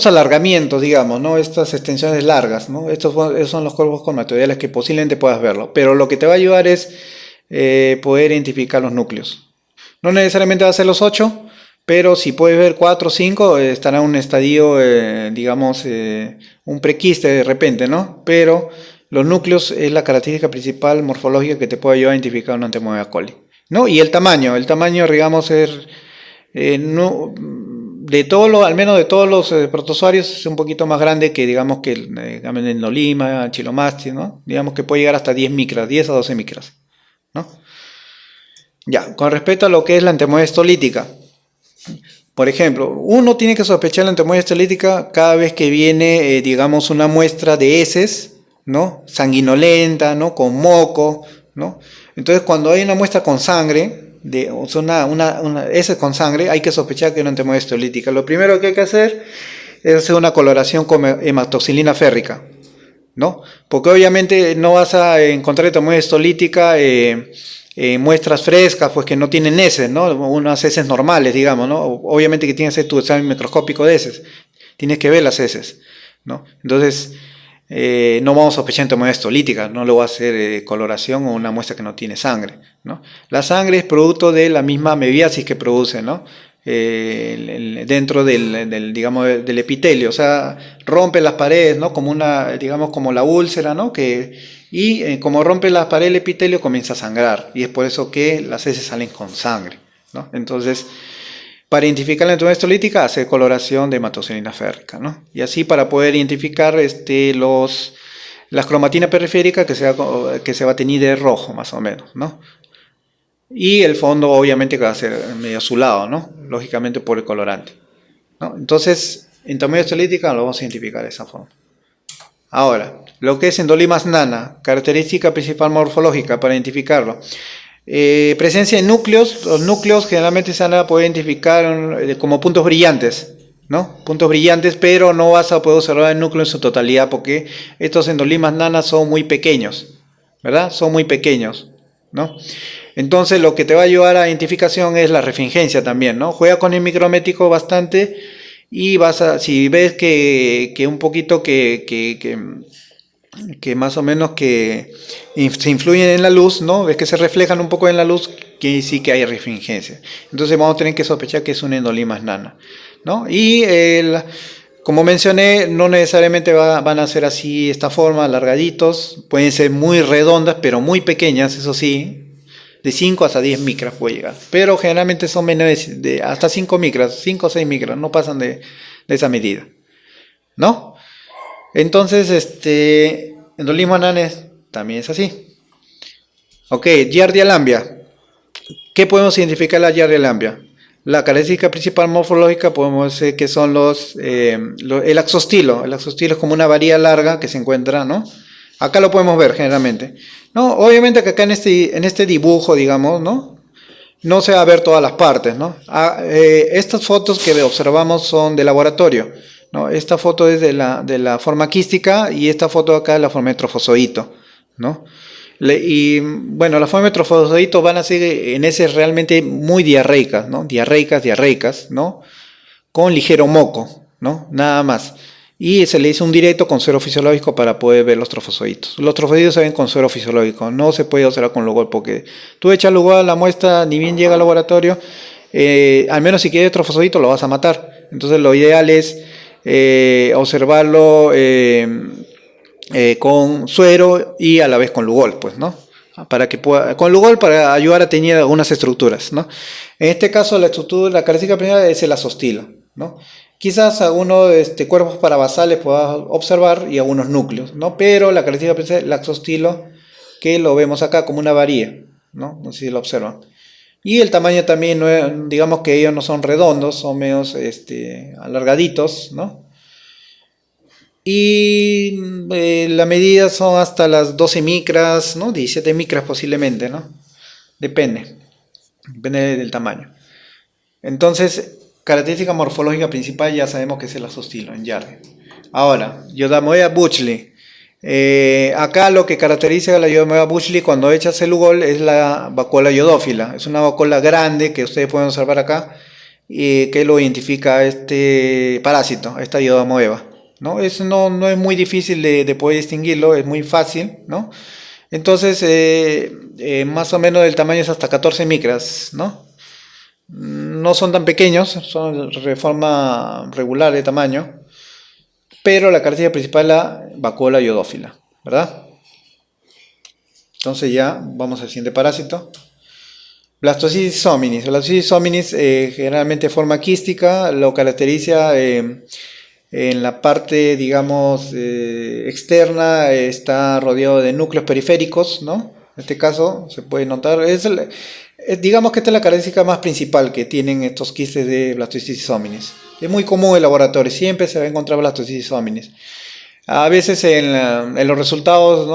alargamientos, digamos, ¿no? Estas extensiones largas, ¿no? Esos son los cuerpos cromatoidales que posiblemente puedas verlo, pero lo que te va a ayudar es poder identificar los núcleos. No necesariamente va a ser los 8, Pero si puedes ver 4 o 5, estará en un estadio, digamos, un prequiste de repente, ¿no? Pero los núcleos es la característica principal morfológica que te puede ayudar a identificar una Entomoeba coli, ¿no? Y el tamaño, digamos, es no, de todos los, al menos de todos los protozoarios, es un poquito más grande que, digamos, que el Endolima, Chilomastis, ¿no? Digamos que puede llegar hasta 10 micras, 10 a 12 micras, ¿no? Ya, con respecto a lo que es la entomoeba histolítica, por ejemplo, uno tiene que sospechar la entomoeba histolítica cada vez que viene, digamos, una muestra de heces, ¿no? Sanguinolenta, ¿no? Con moco, ¿no? Entonces, cuando hay una muestra con sangre, o sea, una heces con sangre, hay que sospechar que es una entomoeba histolítica. Lo primero que hay que hacer es hacer una coloración con hematoxilina férrica, ¿no? Porque obviamente no vas a encontrar entomoeba histolítica muestras frescas, pues que no tienen heces, ¿no? Unas heces normales, digamos, ¿no? Obviamente que tienes que hacer tu examen microscópico de heces, tienes que ver las heces, ¿no? Entonces, no vamos a sospechar entomoeba histolítica, no le voy a hacer coloración o una muestra que no tiene sangre, ¿no? La sangre es producto de la misma mebiasis que produce, ¿no? Dentro digamos, del epitelio, o sea, rompe las paredes, ¿no? Como una, digamos, como la úlcera, ¿no? Y como rompe las paredes del epitelio comienza a sangrar, y es por eso que las heces salen con sangre, ¿no? Entonces, para identificar la entomoeba histolítica, hacer coloración de hematoxilina férrica, ¿no? Y así para poder identificar las cromatinas periféricas que se va a teñir de rojo, más o menos, ¿no? Y el fondo obviamente que va a ser medio azulado, ¿no? Lógicamente por el colorante, ¿no? Entonces, entomoeba histolítica lo vamos a identificar de esa forma. Ahora, lo que es Endolimas nana, característica principal morfológica para identificarlo. Presencia de núcleos. Los núcleos generalmente se van a poder identificar como puntos brillantes, ¿no? Puntos brillantes, pero no vas a poder observar el núcleo en su totalidad porque estos Endolimas nanas son muy pequeños, ¿verdad? Son muy pequeños, ¿no? Entonces lo que te va a ayudar a identificación es la refringencia también, ¿no? Juega con el micrométrico bastante y si ves que un poquito que más o menos que se influyen en la luz, ¿no? Ves que se reflejan un poco en la luz, que sí que hay refringencia. Entonces vamos a tener que sospechar que es un Endolimas nana, ¿no? Y como mencioné, no necesariamente van a ser así, esta forma, alargaditos, pueden ser muy redondas, pero muy pequeñas, eso sí, de 5 hasta 10 micras puede llegar, pero generalmente son menores, de hasta 5 micras, 5 o 6 micras, no pasan de esa medida, ¿no? Entonces, Endolimas nanae también es así. Ok, Giardia lambia. ¿Qué podemos identificar la Giardia lambia? La característica principal morfológica podemos decir que son el axostilo. El axostilo es como una varilla larga que se encuentra, ¿no? Acá lo podemos ver generalmente, ¿no? Obviamente que acá en este dibujo, digamos, ¿no? No se va a ver todas las partes, ¿no? Estas fotos que observamos son de laboratorio, ¿no? Esta foto es de la forma quística y esta foto acá es la forma de trofozoito, ¿no? Y bueno, las formas de trofozoito van a ser en heces realmente muy diarreicas, ¿no? Diarreicas, ¿no? Con ligero moco, ¿no? Nada más. Y se le hizo un directo con suero fisiológico para poder ver los trofozoitos. Los trofozoitos se ven con suero fisiológico, no se puede observar con Lugol porque tú echas Lugol a la muestra, ni bien llega al laboratorio, al menos si quieres trofozoito lo vas a matar. Entonces lo ideal es observarlo con suero y a la vez con Lugol, pues, ¿no? Con Lugol para ayudar a teñir algunas estructuras, ¿no? En este caso la característica primera es el asostilo, ¿no? Quizás algunos cuerpos parabasales puedas observar y algunos núcleos, ¿no? Pero la característica principal es el axostilo, que lo vemos acá como una varilla, ¿no? No sé si lo observan. Y el tamaño también, digamos que ellos no son redondos, son medios alargaditos, ¿no? Y la medida son hasta las 12 micras, ¿no? 17 micras posiblemente, ¿no? Depende del tamaño. Entonces, característica morfológica principal ya sabemos que es el asostilo en Giardia. Ahora, Iodamoeba bushley. Acá lo que caracteriza a la Iodamoeba bushley cuando echas el Lugol es la vacuola iodófila. Es una vacuola grande que ustedes pueden observar acá y que lo identifica a este parásito, esta Iodamoeba, ¿no? No es muy difícil de poder distinguirlo, es muy fácil, ¿no? Entonces, más o menos el tamaño es hasta 14 micras, ¿no? no son tan pequeños, son de forma regular de tamaño, pero la característica principal es la vacuola iodófila, ¿verdad? Entonces ya vamos al siguiente parásito. Blastocisis hominis. Blastocisis hominis generalmente de forma quística, lo caracteriza en la parte, digamos, externa, está rodeado de núcleos periféricos, ¿no? En este caso se puede notar, digamos que esta es la característica más principal que tienen estos quistes de blastocisis hominis. Es muy común en laboratorio, siempre se va a encontrar blastocisis hominis. A veces en los resultados,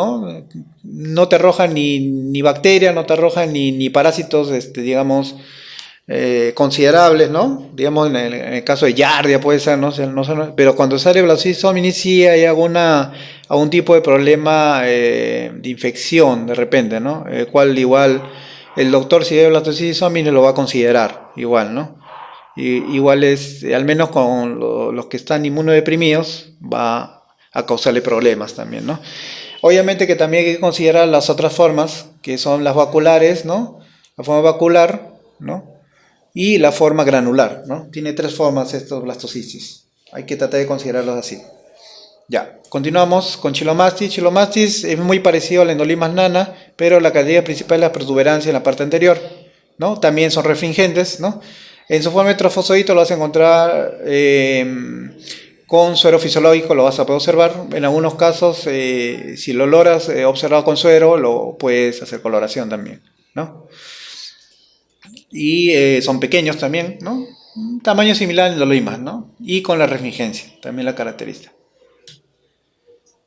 no te arrojan ni bacterias, no te arrojan ni parásitos, digamos, considerables, ¿no? Digamos, en el caso de Giardia puede ser, ¿no? Pero cuando sale Blastocisis hominis sí hay algún tipo de problema de infección de repente, ¿no? El cual igual el doctor, si ve Blastocisis hominis, lo va a considerar igual, ¿no? Igual es, al menos con los que están inmunodeprimidos, va a causarle problemas también, ¿no? Obviamente que también hay que considerar las otras formas, que son las vaculares, ¿no? La forma vacular, ¿no? Y la forma granular, ¿no? Tiene 3 formas estos blastocisis. Hay que tratar de considerarlos así. Ya, continuamos con Chilomastis. Chilomastis es muy parecido a la Endolimas nana, pero la característica principal es la protuberancia en la parte anterior, ¿no? También son refringentes, ¿no? En su forma de trofosodito lo vas a encontrar con suero fisiológico, lo vas a poder observar. En algunos casos, si lo logras observar con suero, lo puedes hacer coloración también, ¿no? Y son pequeños también, ¿no? Un tamaño similar en Endolimas, ¿no? Y con la refringencia, también la característica.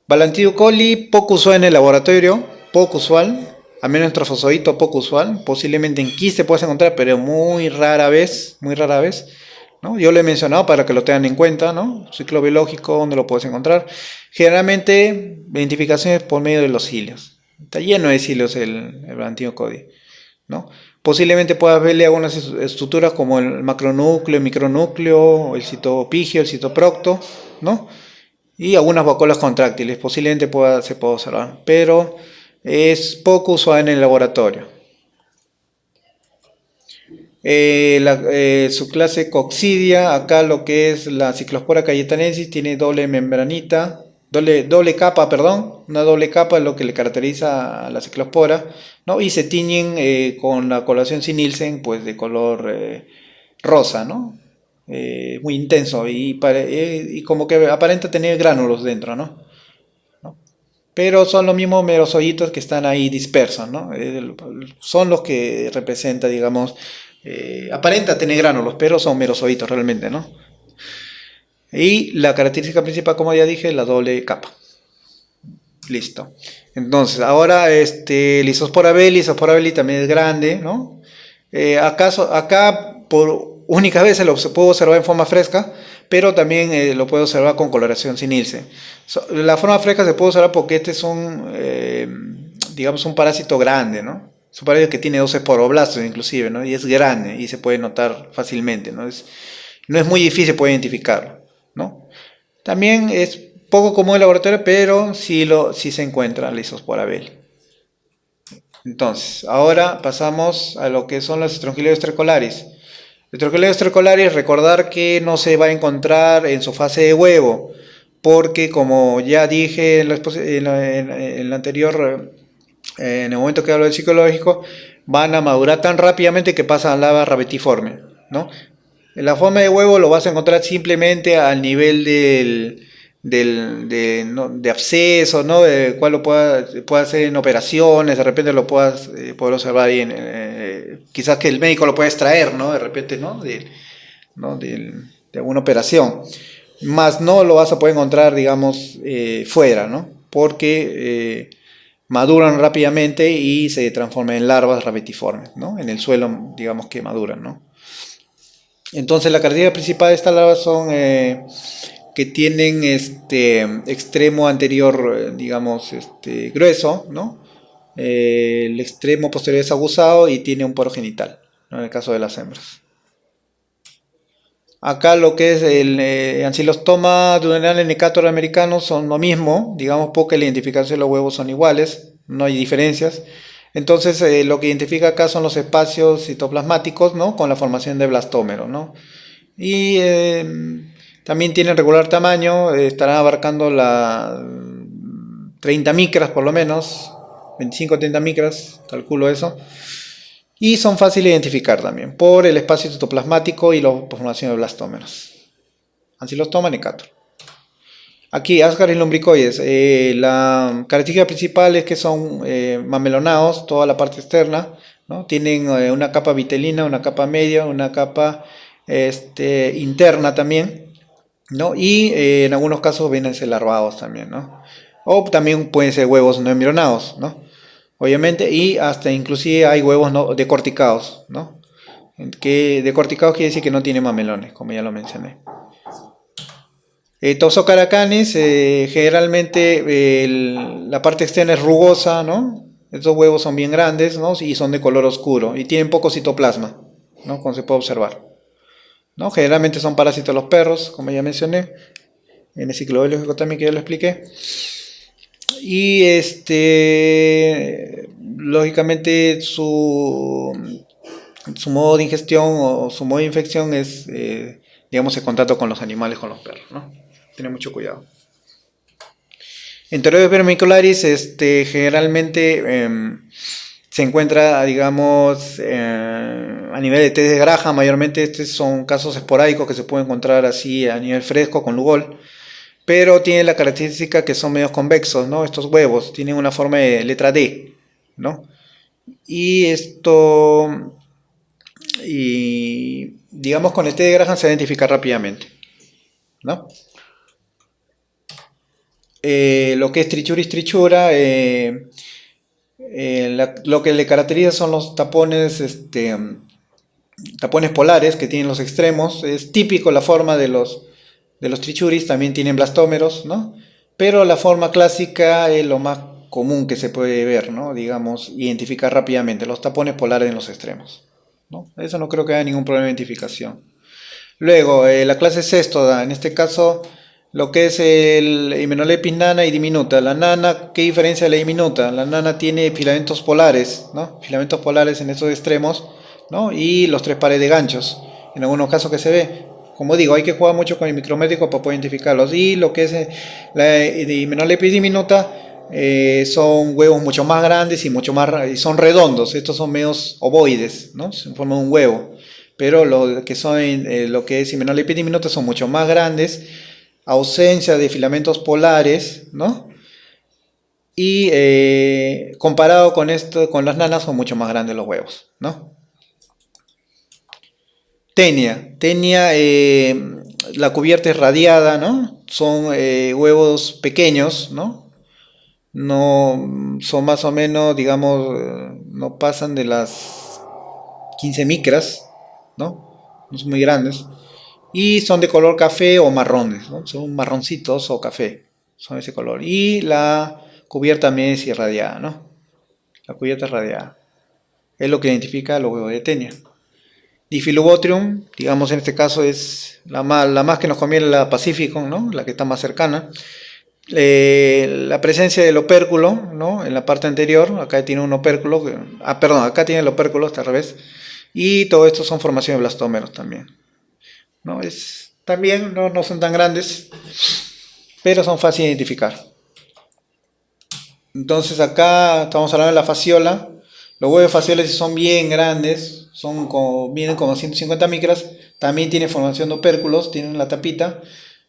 Balantido coli, poco usual en el laboratorio, poco usual, al menos en trofosodito poco usual, posiblemente en quiste puedes encontrar, pero muy rara vez, ¿no? Yo lo he mencionado para que lo tengan en cuenta, ¿no? Ciclo biológico, donde lo puedes encontrar. Generalmente, identificaciones por medio de los cilios. Está lleno de cilios el Balantido coli, ¿no? Posiblemente puedas verle algunas estructuras como el macronúcleo, el micronúcleo, el citopigio, el citoprocto, ¿no? Y algunas vacuolas contráctiles, posiblemente se pueda observar, pero es poco usual en el laboratorio. Su clase Coccidia, acá lo que es la Cyclospora cayetanensis, tiene doble membranita, doble capa, perdón, una doble capa es lo que le caracteriza a la Cyclospora, ¿no? Y se tiñen con la coloración sin Nielsen, pues de color rosa, ¿no? Muy intenso y como que aparenta tener gránulos dentro, ¿no? Pero son los mismos merozoitos que están ahí dispersos, ¿no? Son los que representa, digamos, aparenta tener gránulos, pero son merozoitos realmente, ¿no? Y la característica principal, como ya dije, es la doble capa. Listo. Entonces, ahora Lisospora belli también es grande, ¿no? Acá por única vez se puede observar en forma fresca, pero también lo puede observar con coloración sin Nielsen. La forma fresca se puede observar porque este es digamos, un parásito grande, ¿no? Es un parásito que tiene 12 esporoblastos inclusive, ¿no? Y es grande y se puede notar fácilmente, ¿no? No es muy difícil poder identificarlo, ¿no? También es poco común en el laboratorio, pero sí se encuentra Lisospora belli. Entonces, ahora pasamos a lo que son los Strongyloides tricolaris. Strongyloides tricolaris, recordar que no se va a encontrar en su fase de huevo, porque como ya dije en el anterior, en el momento que hablo del psicológico, van a madurar tan rápidamente que pasan a lava rabetiforme, ¿no? En la forma de huevo lo vas a encontrar simplemente al nivel de absceso, ¿no? De cual lo pueda hacer en operaciones, de repente lo puedas poder observar ahí, quizás que el médico lo pueda extraer, ¿no? De repente, ¿no? De alguna operación, más no lo vas a poder encontrar, digamos, fuera, ¿no? Porque maduran rápidamente y se transforman en larvas rabetiformes, ¿no? En el suelo, digamos que maduran, ¿no? Entonces la característica principal de estas larvas son que tienen extremo anterior, digamos, grueso, ¿no? El extremo posterior es aguzado y tiene un poro genital, ¿no? En el caso de las hembras. Acá lo que es el Ancylostoma duodenal necator americano son lo mismo, digamos, poca la identificación de los huevos son iguales, no hay diferencias. Entonces, lo que identifica acá son los espacios citoplasmáticos, ¿no? Con la formación de blastómeros, ¿no? Y también tienen regular tamaño, estarán abarcando la 30 micras por lo menos, 25 o 30 micras, calculo eso. Y son fáciles de identificar también por el espacio citoplasmático y la formación de blastómeros. Así los toman en Cato. Aquí, Ascaris lumbricoides, la característica principal es que son mamelonados, toda la parte externa, ¿no? Tienen una capa vitelina, una capa media, una capa interna también, ¿no? Y en algunos casos vienen a ser larvados también, ¿no? O también pueden ser huevos no embrionados, ¿no? Obviamente, y hasta inclusive hay huevos no decorticados, ¿no? Que decorticados quiere decir que no tiene mamelones, como ya lo mencioné. Toxocaracanes, generalmente la parte externa es rugosa, ¿no? Estos huevos son bien grandes, ¿no? Y son de color oscuro y tienen poco citoplasma, ¿no? Como se puede observar, ¿no? Generalmente son parásitos de los perros, como ya mencioné, en el ciclo biológico también que ya lo expliqué. Y lógicamente su modo de ingestión o su modo de infección es, digamos, el contacto con los animales, con los perros, ¿no? Tener mucho cuidado. Enteroides vermicularis, generalmente se encuentra, digamos, a nivel de test de Graham, mayormente estos son casos esporádicos que se pueden encontrar así a nivel fresco con Lugol, pero tiene la característica que son medios convexos, ¿no? Estos huevos tienen una forma de letra D, ¿no? Y digamos, con el test de Graham se identifica rápidamente, ¿no? Lo que es trichuris trichura, lo que le caracteriza son los tapones, tapones polares que tienen los extremos. Es típico la forma de los trichuris, también tienen blastómeros, ¿no? Pero la forma clásica es lo más común que se puede ver, ¿no? Digamos, identificar rápidamente los tapones polares en los extremos, ¿no? Eso no creo que haya ningún problema de identificación. Luego, la clase Cestoda, en este caso, lo que es el Hymenoleucis nana y diminuta. La nana, ¿qué diferencia de la diminuta? La nana tiene filamentos polares, ¿no? Filamentos polares en esos extremos, ¿no? Y los 3 pares de ganchos, en algunos casos que se ve. Como digo, hay que jugar mucho con el micrométrico para poder identificarlos. Y lo que es la Hymenoleucis diminuta, son huevos mucho más grandes y son redondos. Estos son medios ovoides, ¿no? Se forman un huevo. Pero lo que es Hymenoleucis diminuta son mucho más grandes, ausencia de filamentos polares, ¿no? Y comparado con con las nanas son mucho más grandes los huevos, ¿no? Tenia, la cubierta es radiada, ¿no? Son huevos pequeños, ¿no? No son más o menos, digamos, no pasan de las 15 micras, ¿no? No son muy grandes. Y son de color café o marrones, ¿no? Son marroncitos o café, son ese color. Y la cubierta también es irradiada, ¿no? La cubierta es radiada. Es lo que identifica los huevos de Tenia. Difilubotrium, digamos en este caso es la más que nos conviene, la Pacificum, ¿no? La que está más cercana. La presencia del opérculo, ¿no? En la parte anterior, acá tiene un opérculo, acá tiene el opérculo, está al revés. Y todo esto son formaciones de blastómeros también, ¿no? También no son tan grandes, pero son fáciles de identificar. Entonces acá estamos hablando de la fasciola. Los huevos faciales son bien grandes, vienen como 150 micras. También tienen formación de opérculos, tienen la tapita.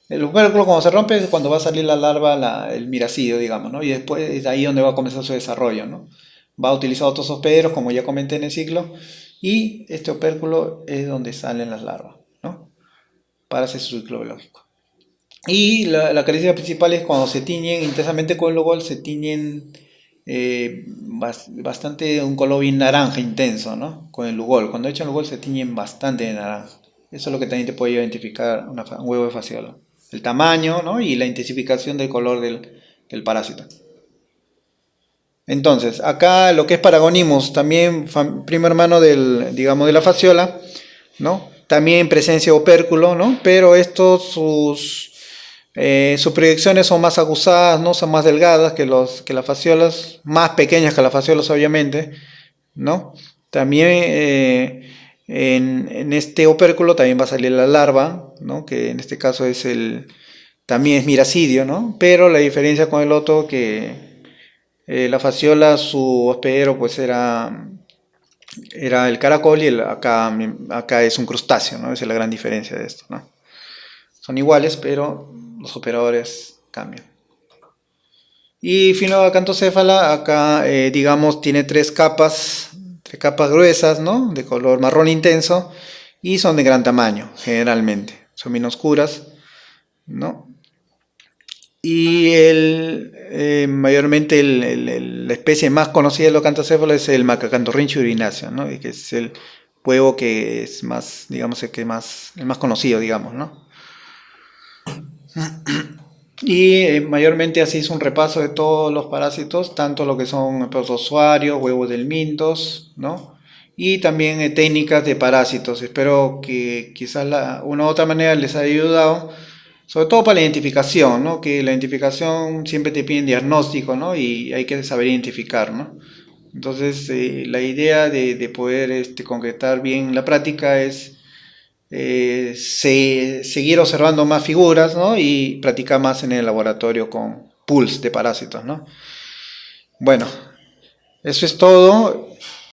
El opérculo cuando se rompe es cuando va a salir la larva, el miracidio, digamos, ¿no? Y después es ahí donde va a comenzar su desarrollo, ¿no? Va a utilizar otros hospederos, como ya comenté en el ciclo, y este opérculo es donde salen las larvas, ¿no? Para hacer su ciclo biológico. Y la característica principal es cuando se tiñen intensamente con el Lugol, se tiñen bastante un color bien naranja intenso, ¿no? Con el Lugol. Cuando echan Lugol se tiñen bastante de naranja. Eso es lo que también te puede identificar un huevo de fasciola. El tamaño, ¿no? Y la intensificación del color del parásito. Entonces, acá lo que es Paragonimus, también primo hermano digamos, de la fasciola, ¿no? También presencia de opérculo, ¿no? Pero estos, Sus proyecciones son más acusadas, ¿no? Son más delgadas que las fasciolas, más pequeñas que las fasciolas obviamente, ¿no? También en este opérculo también va a salir la larva, ¿no? Que en este caso también es miracidio, ¿no? Pero la diferencia con el otro que la fasciola, su hospedero pues era el caracol y acá es un crustáceo, ¿no? Esa es la gran diferencia de esto, ¿no? Son iguales, pero los operadores cambian. Y Phenobacantocéfala, acá digamos tiene tres capas gruesas, ¿no? De color marrón intenso y son de gran tamaño, generalmente. Son bien oscuras, ¿no? Y mayormente la especie más conocida de los cantocéfalos es el Macacantorrincho urináceo, ¿no? Y que es el huevo que es más, digamos, el más conocido, digamos, ¿no? Y mayormente así es un repaso de todos los parásitos, tanto lo que son protozoarios, huevos del mintos, ¿no? Y también técnicas de parásitos. Espero que quizás una u otra manera les haya ayudado, sobre todo para la identificación, ¿no? Que la identificación siempre te piden diagnóstico, ¿no? Y hay que saber identificar, ¿no? Entonces, la idea de poder concretar bien la práctica es seguir observando más figuras, ¿no? Y practicar más en el laboratorio con pools de parásitos, ¿no? Bueno, eso es todo.